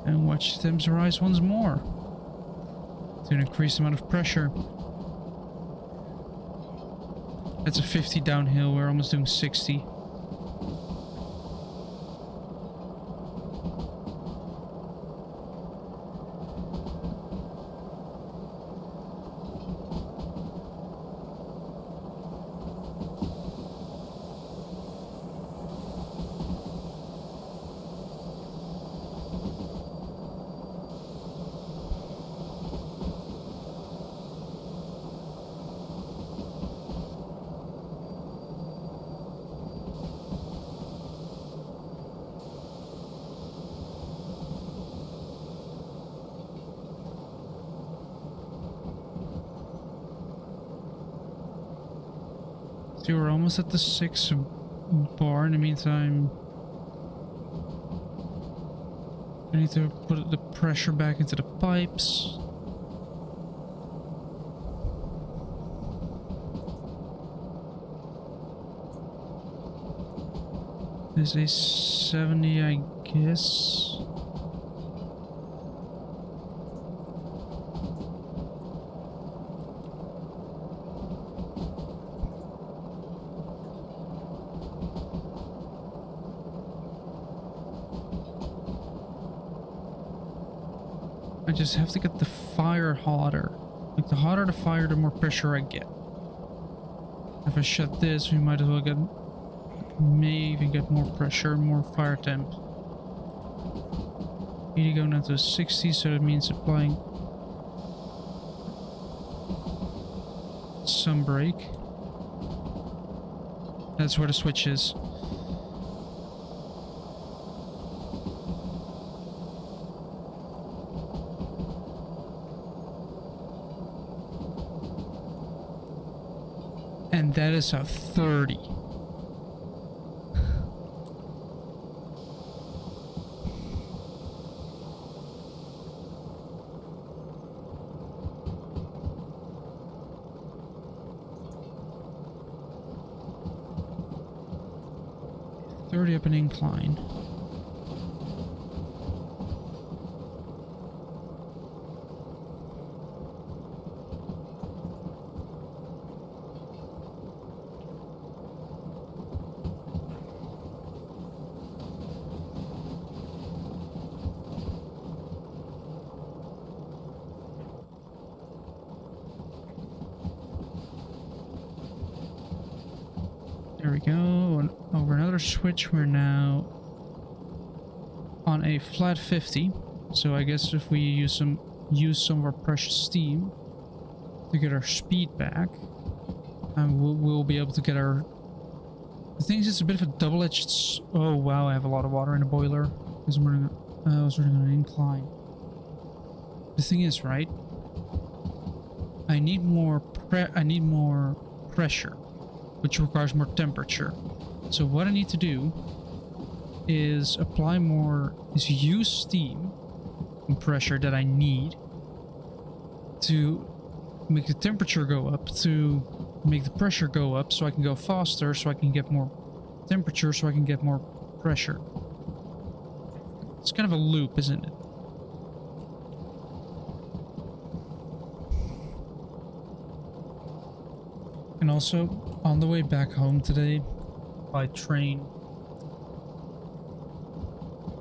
And watch the temps rise once more to increase the amount of pressure. That's a 50 downhill, we're almost doing 60. So we're almost at the 6 bar. In the meantime, I need to put the pressure back into the pipes. There's a 70, I guess. I just have to get the fire hotter. Like, the hotter the fire, the more pressure I get. If I shut this, we might as well get... may even get more pressure, more fire temp. Need to go down to 60, so that means applying some brake. That's where the switch is. And that is a 30. Up an incline. There we go. And over another switch, we're now on a flat 50. So I guess if we use some of our precious steam to get our speed back, we'll be able to get our... The thing is, it's a bit of a double-edged... Oh wow, I have a lot of water in the boiler because I was running on an incline. The thing is, right? I need more pressure, which requires more temperature. So what I need to do is use steam and pressure that I need to make the temperature go up, to make the pressure go up, so I can go faster, so I can get more temperature, so I can get more pressure. It's kind of a loop, isn't it? And also, on the way back home today, by train,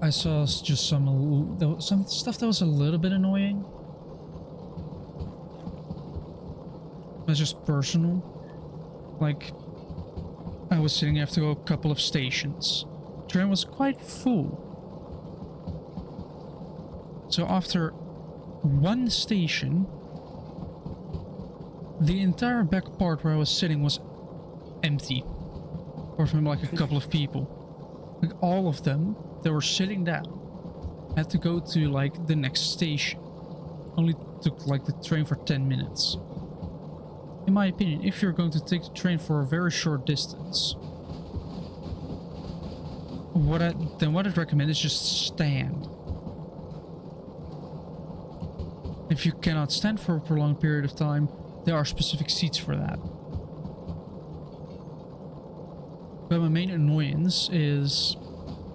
I saw just some stuff that was a little bit annoying. It's just personal. Like, I was sitting, I have to go a couple of stations. The train was quite full. So after one station, the entire back part where I was sitting was empty. Apart from like a couple of people. Like all of them that were sitting down had to go to like the next station. Only took like the train for 10 minutes. In my opinion, if you're going to take the train for a very short distance, what I'd recommend is just stand. If you cannot stand for a prolonged period of time, there are specific seats for that. But my main annoyance is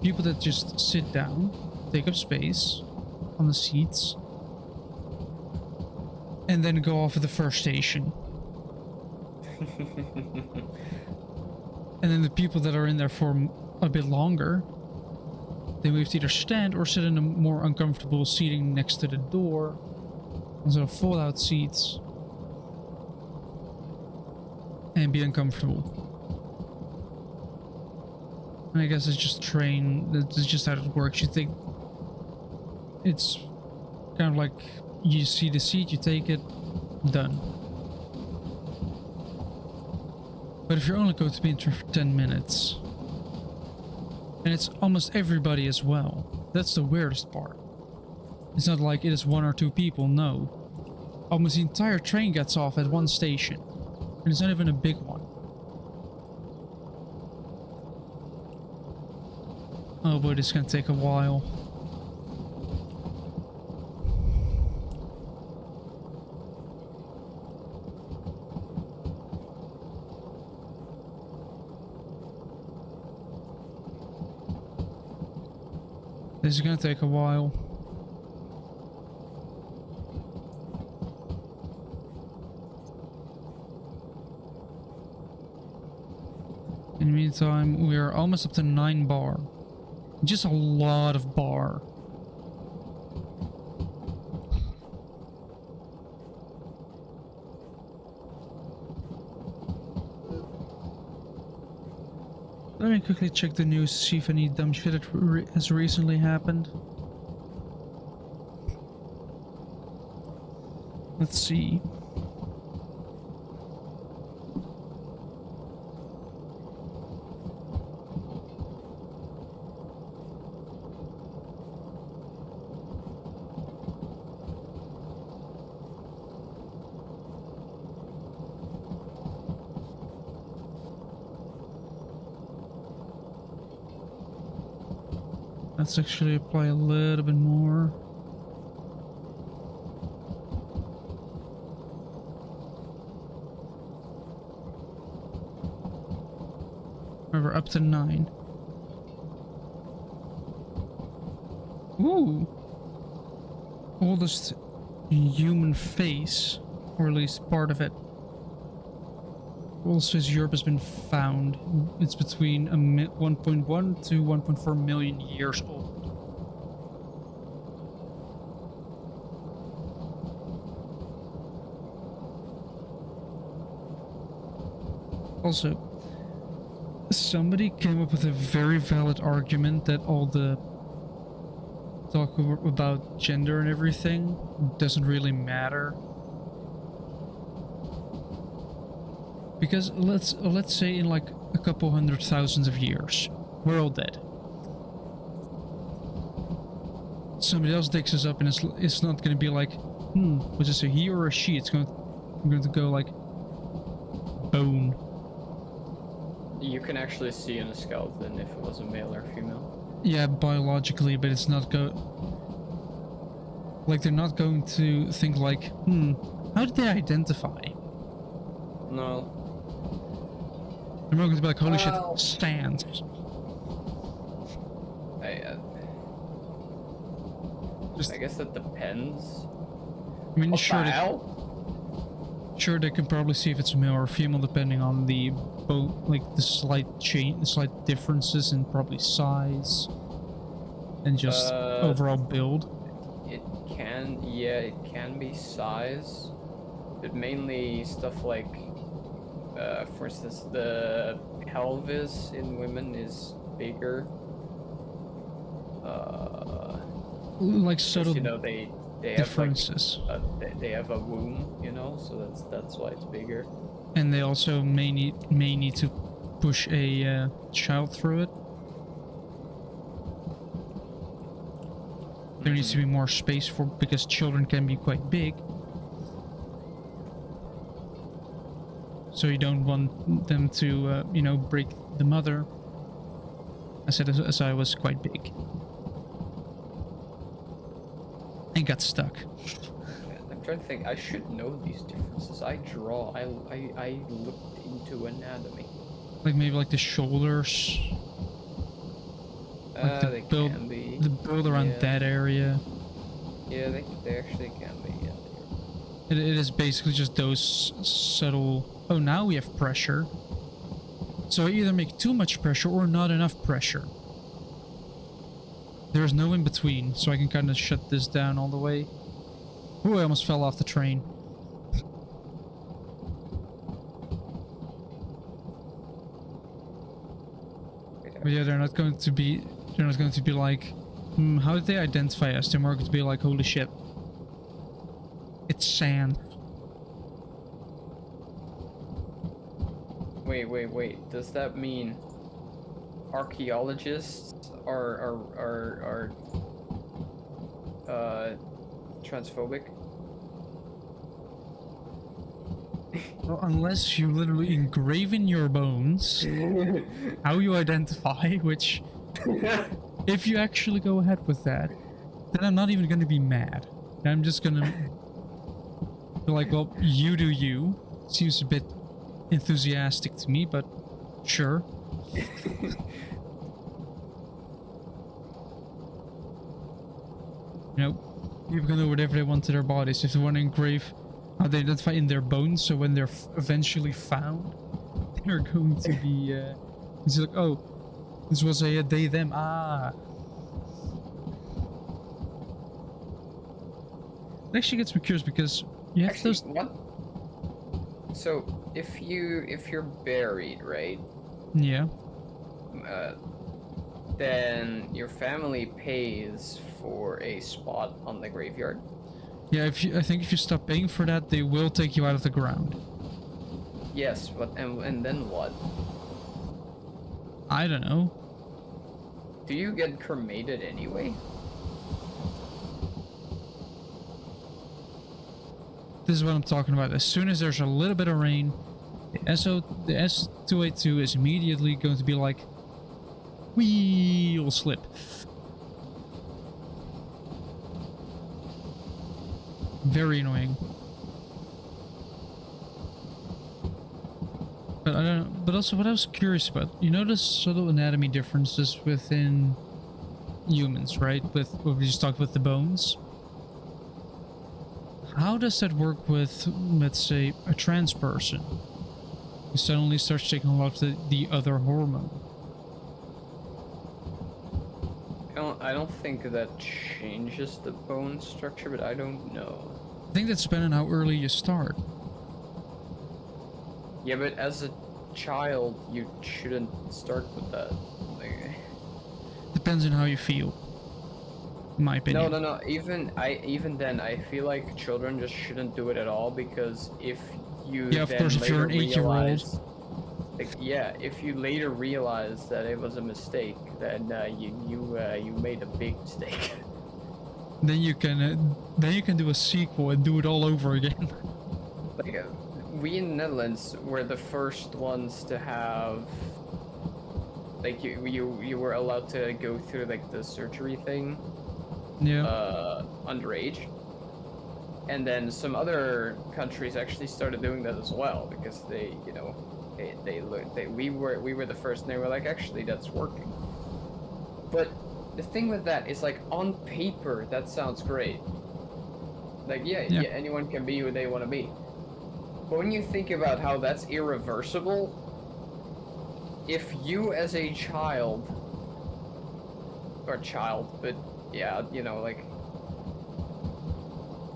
people that just sit down, take up space on the seats, and then go off at the first station. And then the people that are in there for a bit longer, they have to either stand or sit in a more uncomfortable seating next to the door, instead of fold-out seats, and be uncomfortable. And I guess it's just train, it's just how it works. You think it's kind of like you see the seat, you take it, done. But if you're only going to be in for 10 minutes, and it's almost everybody as well, that's the weirdest part. It's not like it is 1 or 2 people, no. Almost the entire train gets off at one station, and it's not even a big one. Oh boy, this is gonna take a while. This is gonna take a while. In the meantime, we are almost up to 9 bar. Just a lot of bar. Let me quickly check the news, see if any dumb shit has recently happened. Let's see. Let's actually apply a little bit more. We're up to 9. Ooh! Oldest human face, or at least part of it. Also, Europe has been found. It's between 1.1 to 1.4 million years old. Also, somebody came up with a very valid argument that all the talk about gender and everything doesn't really matter. Because let's say in like a couple 100,000 of years, we're all dead. Somebody else digs us up, and it's not going to be like, was this a he or a she? I'm going to go like bone. You can actually see in a skeleton if it was a male or female. Yeah, biologically, but it's not like they're not going to think like, how did they identify? No. They're not going to be like, holy shit, stands. I guess that depends. I mean, What sure, the hell? Sure, they can probably see if it's male or female depending on the the slight differences in probably size and just overall build. It can be size, but mainly stuff like, for instance, the pelvis in women is bigger. Like subtle, you know, they differences. Have like, they have a womb, you know, so that's why it's bigger. And they also may need to push a child through it. There needs to be more space because children can be quite big. So you don't want them to, break the mother. I said as I was quite big. And got stuck. I'm trying to think. I should know these differences. I looked into anatomy. Like maybe like the shoulders. Like the They build, can be. the build around that area. Yeah, they actually can be. Yeah. It is basically just those subtle. Oh, now we have pressure. So I either make too much pressure or not enough pressure. There's no in between, so I can kind of shut this down all the way. Ooh, I almost fell off the train. But yeah, they're not going to be like, how did they identify us? They're more going to be like, holy shit, it's sand. Wait. Does that mean archaeologists are transphobic? Well, unless you literally engrave in your bones how you identify, which if you actually go ahead with that, then I'm not even gonna be mad. I'm just gonna be like, well, you do you. Seems a bit enthusiastic to me, but sure. You know, people can do whatever they want to their bodies. If they want to engrave how they identify in their bones, so when they're eventually found, they're going to be, it's like, oh, this was a they, them, ah. It actually gets me curious because you have Actually, those... what? So, if you're buried, right? Yeah. Then your family pays for a spot on the graveyard. Yeah, I think if you stop paying for that, they will take you out of the ground. Yes, but and then what? I don't know. Do you get cremated anyway? This is what I'm talking about. As soon as there's a little bit of rain, the S282 is immediately going to be like, we'll slip. Very annoying. But I don't know. But also, what I was curious about, you notice subtle anatomy differences within humans, right? With what we just talked with the bones. How does that work with, let's say, a trans person who suddenly starts taking a lot of the other hormone? I don't think that changes the bone structure, but I don't know. I think that's depending on how early you start. Yeah, but as a child, you shouldn't start with that. Like, Depends on how you feel. In my opinion. no. Even then, I feel like children just shouldn't do it at all because if you Yeah, of then course, if you're later an 8-year-old. realize, like, yeah, if you later realize that it was a mistake, then you made a big mistake. Then you can do a sequel and do it all over again. Like, we in Netherlands were the first ones to have, like, you were allowed to go through like the surgery thing. Yeah. Underage, and then some other countries actually started doing that as well because they, you know, they learned we were the first, and they were like, actually, that's working. But the thing with that is, like, on paper, that sounds great. Like, yeah, anyone can be who they want to be. But when you think about how that's irreversible, if you as a child, but yeah, you know, like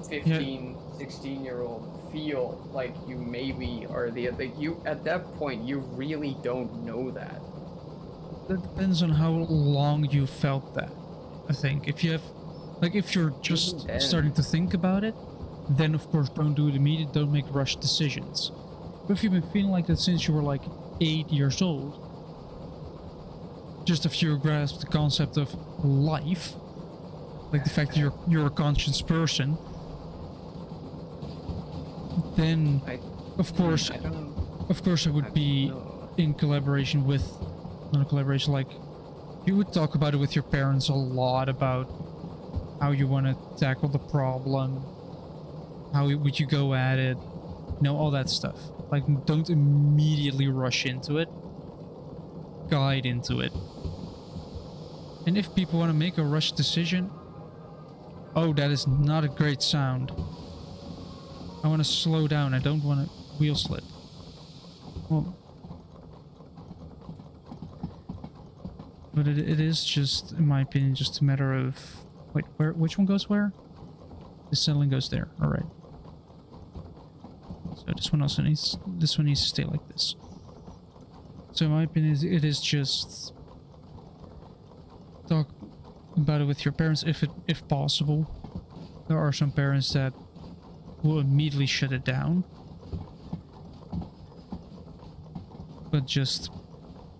15, 16-year-old feel like you maybe are like, you at that point you really don't know that. That depends on how long you felt that. I think if you have, like, if you're just starting to think about it, then of course don't do it immediately. Don't make rushed decisions. But if you've been feeling like that since you were like 8 years old, just if you grasp the concept of life, like the fact that you're a conscious person, then of course it would be in collaboration with, not a collaboration, like you would talk about it with your parents a lot about how you want to tackle the problem, how would you go at it, you know, all that stuff. Like, don't immediately rush into it, guide into it. And if people want to make a rush decision, oh, that is not a great sound. I want to slow down. I don't want to wheel slip. Well, but it is just, in my opinion, just a matter of... Wait, which one goes where? This settling goes there. All right. So this one also needs... This one needs to stay like this. So in my opinion, it is just... Talk about it with your parents if possible. There are some parents that will immediately shut it down. But just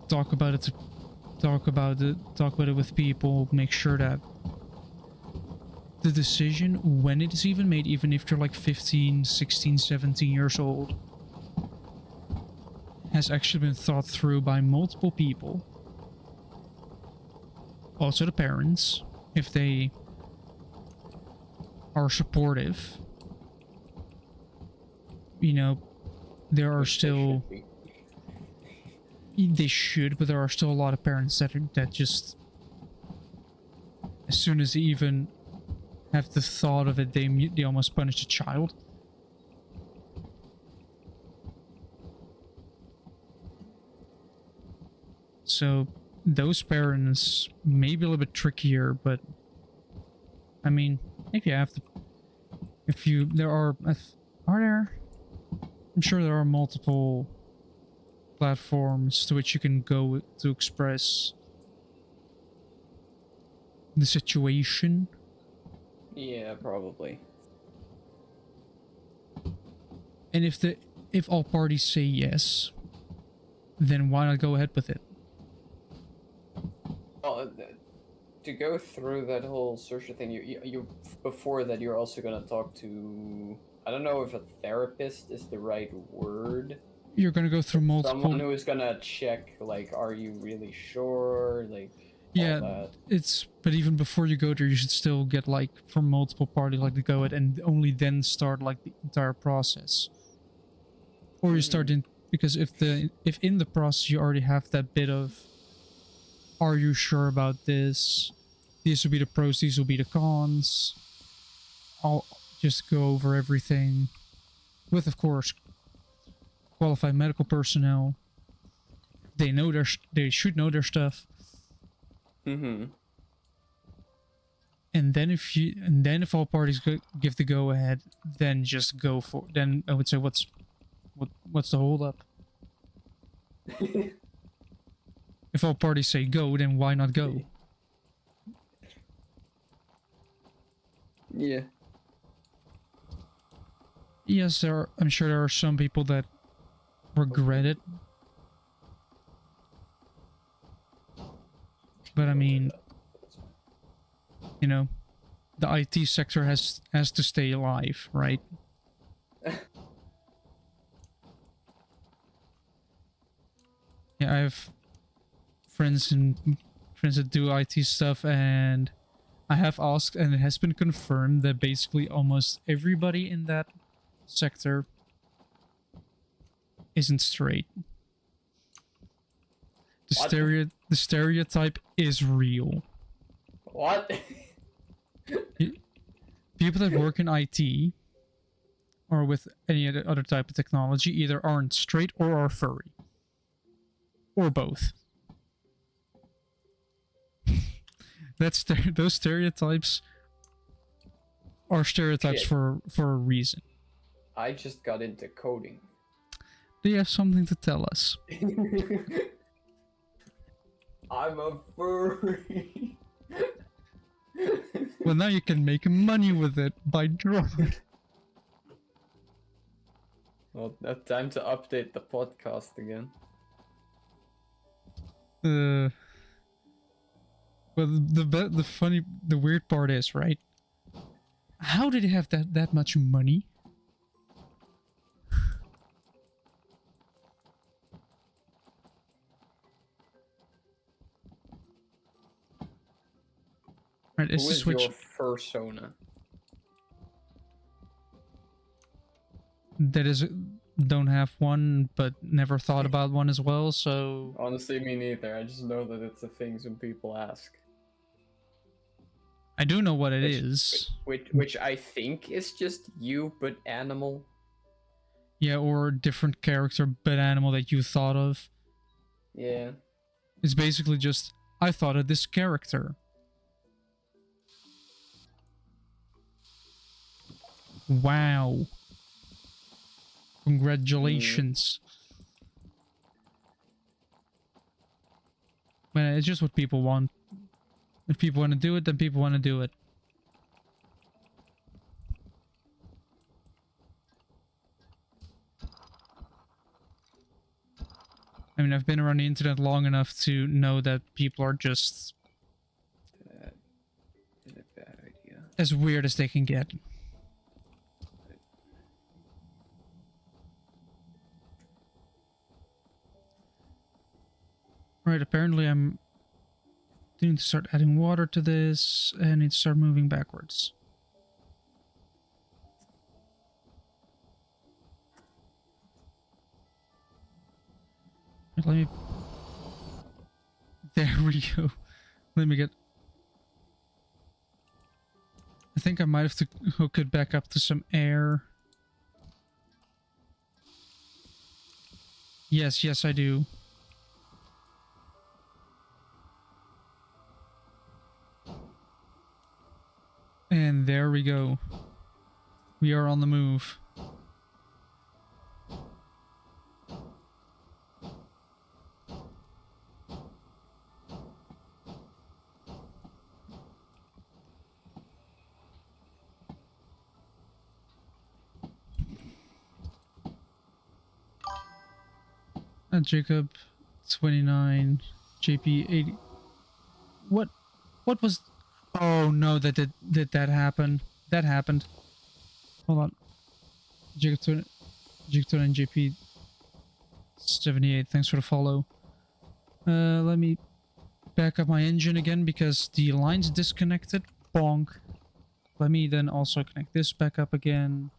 talk about it with people, make sure that the decision, when it is even made, even if you're like 15, 16, 17 years old, has actually been thought through by multiple people. also the parents, if they are supportive, you know, there are Which they still should be. they should, but there are still a lot of parents that just, as soon as they even have the thought of it, they almost punish the child. So those parents may be a little bit trickier, but I mean, if you have to, if you, there are there? I'm sure there are multiple platforms to which you can go to express the situation. Yeah, probably. And if all parties say yes, then why not go ahead with it? Well, to go through that whole social thing, you before that you're also gonna talk to, I don't know if a therapist is the right word. You're gonna go through multiple. Someone who is gonna check, like, are you really sure, like, Yeah, all but even before you go there, you should still get like from multiple parties like to go ahead and only then start like the entire process. Or you start in, because if in the process you already have that bit of, are you sure about this? These will be the pros, these will be the cons. I'll just go over everything with, of course, qualified medical personnel. They know they should know their stuff. Mm-hmm. And then if all parties give the go ahead, then just go for. Then I would say what's the hold up? If all parties say go, then why not go? Yeah. Yes, I'm sure there are some people that regret it. But I mean, you know, the IT sector has to stay alive, right? Yeah, I have friends that do IT stuff, and I have asked, and it has been confirmed that basically almost everybody in that sector isn't straight. The stereotype is real. What? People that work in IT or with any other type of technology either aren't straight or are furry. Or both. Those stereotypes are stereotypes Shit. for a reason. I just got into coding. They have something to tell us. I'm a furry. Well, now you can make money with it by drawing. Well, time to update the podcast again. Well, the weird part is, right? How did he have that much money? Right, it's Who the is Switch. your fursona? That is, don't have one, but never thought about one as well. So Honestly, me neither. I just know that it's a thing when people ask. I do know what it is. Which I think is just you, but animal. Yeah, or a different character, but animal that you thought of. Yeah. It's basically just, I thought of this character. Wow. Congratulations. Man, it's just what people want. If people want to do it, then people want to do it. I mean, I've been around the internet long enough to know that people are just That is a bad idea. as weird as they can get. Right, apparently I'm Do need to start adding water to this, and need to start moving backwards. Let me... There we go. Let me get... I think I might have to hook it back up to some air. Yes, yes, I do. And there we go. We are on the move. Jacob, 29, JP, 80. What was... Oh no, did that happen? That happened. Hold on. Jacob, 29, JP, 78, thanks for the follow. Let me back up my engine again because the line's disconnected. Bonk. Let me then also connect this back up again.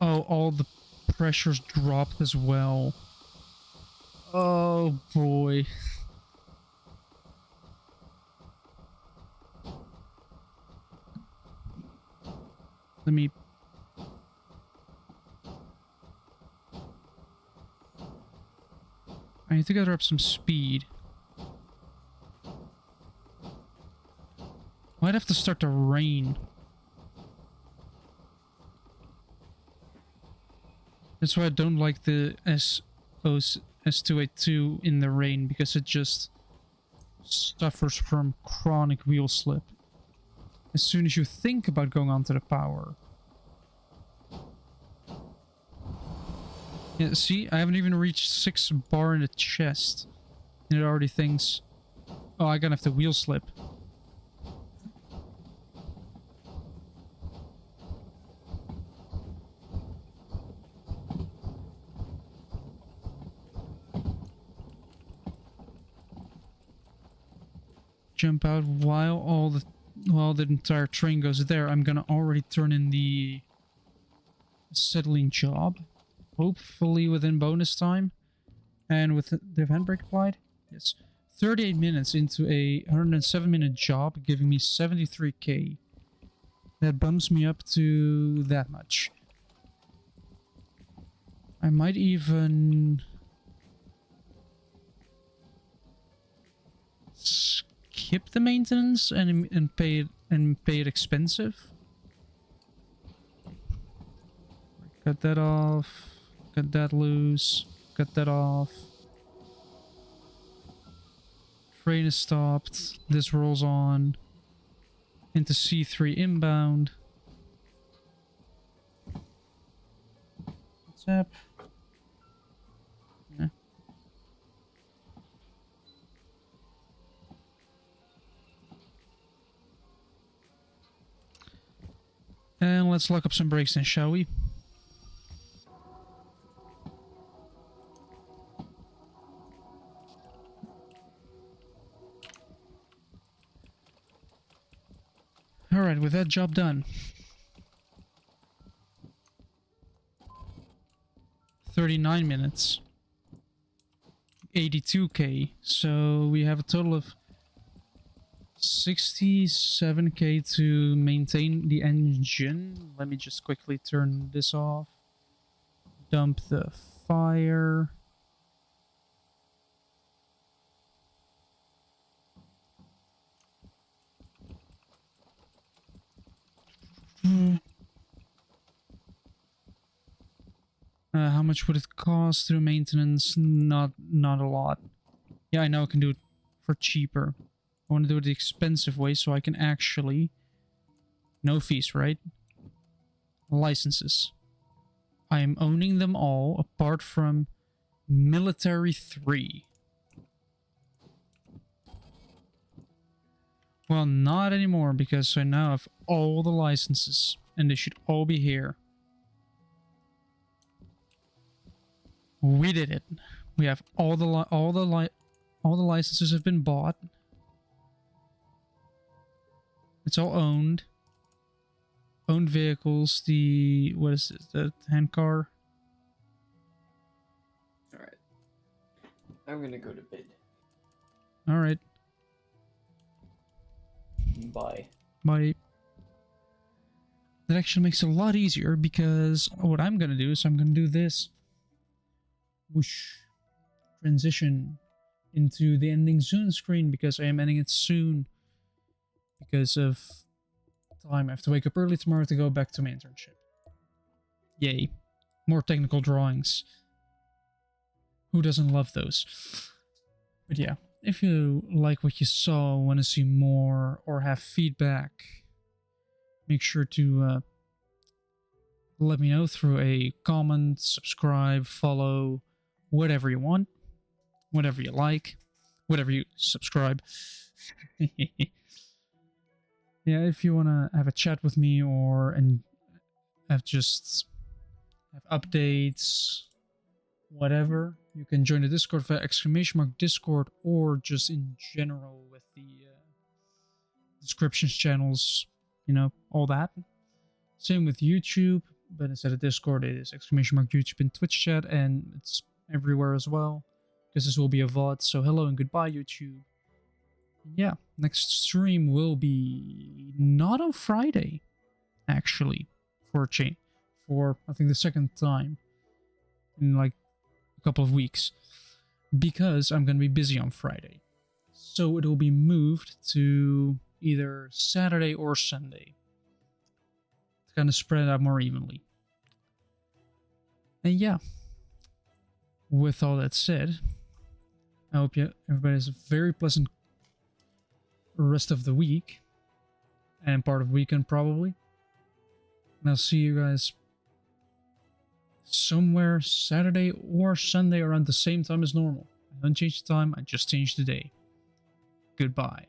Oh, all the pressures dropped as well. Oh boy. Let me... I need to gather up some speed. Might have to start to rain. That's why I don't like the S282 in the rain, because it just suffers from chronic wheel slip. As soon as you think about going onto the power. Yeah, see, I haven't even reached 6 bar in the chest. And it already thinks, oh, I'm gonna have to wheel slip. Jump out while the entire train goes there. I'm gonna already turn in the settling job, hopefully within bonus time, and with the event break applied. Yes, 38 minutes into a 107-minute job, giving me 73k. That bumps me up to that much. I might even skip the maintenance and pay it expensive. Cut that off. Cut that loose. Cut that off. Train is stopped. This rolls on into C3 inbound. What's up? Yeah. And let's lock up some brakes then, shall we? Alright, with that job done. 39 minutes. 82k. So we have a total of 67k to maintain the engine. Let me just quickly turn this off. Dump the fire. How much would it cost through maintenance? Not a lot. Yeah, I know I can do it for cheaper. I want to do it the expensive way so I can actually... No fees, right? Licenses. I am owning them all apart from Military 3. Well, not anymore because I now have all the licenses and they should all be here. We did it. We have all the all the licenses have been bought. It's all owned. Owned vehicles, the, what is this, the hand car? Alright. I'm gonna go to bed. Alright, Bye. bye. That actually makes it a lot easier because what I'm gonna do is I'm gonna do this. Whoosh. Transition into the ending soon screen because I am ending it soon. Because of time. I have to wake up early tomorrow to go back to my internship. Yay. More technical drawings. Who doesn't love those? But yeah, if you like what you saw, want to see more, or have feedback, make sure to let me know through a comment, subscribe, follow, whatever you want, whatever you like, whatever you subscribe. Yeah, if you want to have a chat with me or have updates, whatever, you can join the Discord via !Discord or just in general with the descriptions channels, you know, all that. Same with YouTube, but instead of Discord, it is !YouTube and Twitch chat, and it's everywhere as well, because this will be a VOD. So hello and goodbye, YouTube. Yeah, next stream will be not on Friday, actually, for I think the second time in like a couple of weeks, because I'm gonna be busy on Friday, so it will be moved to either Saturday or Sunday to kind of spread it out more evenly. And yeah, with all that said, I hope everybody has a very pleasant rest of the week and part of weekend probably, and I'll see you guys somewhere Saturday or Sunday around the same time as normal. I don't change the time, I just change the day. Goodbye.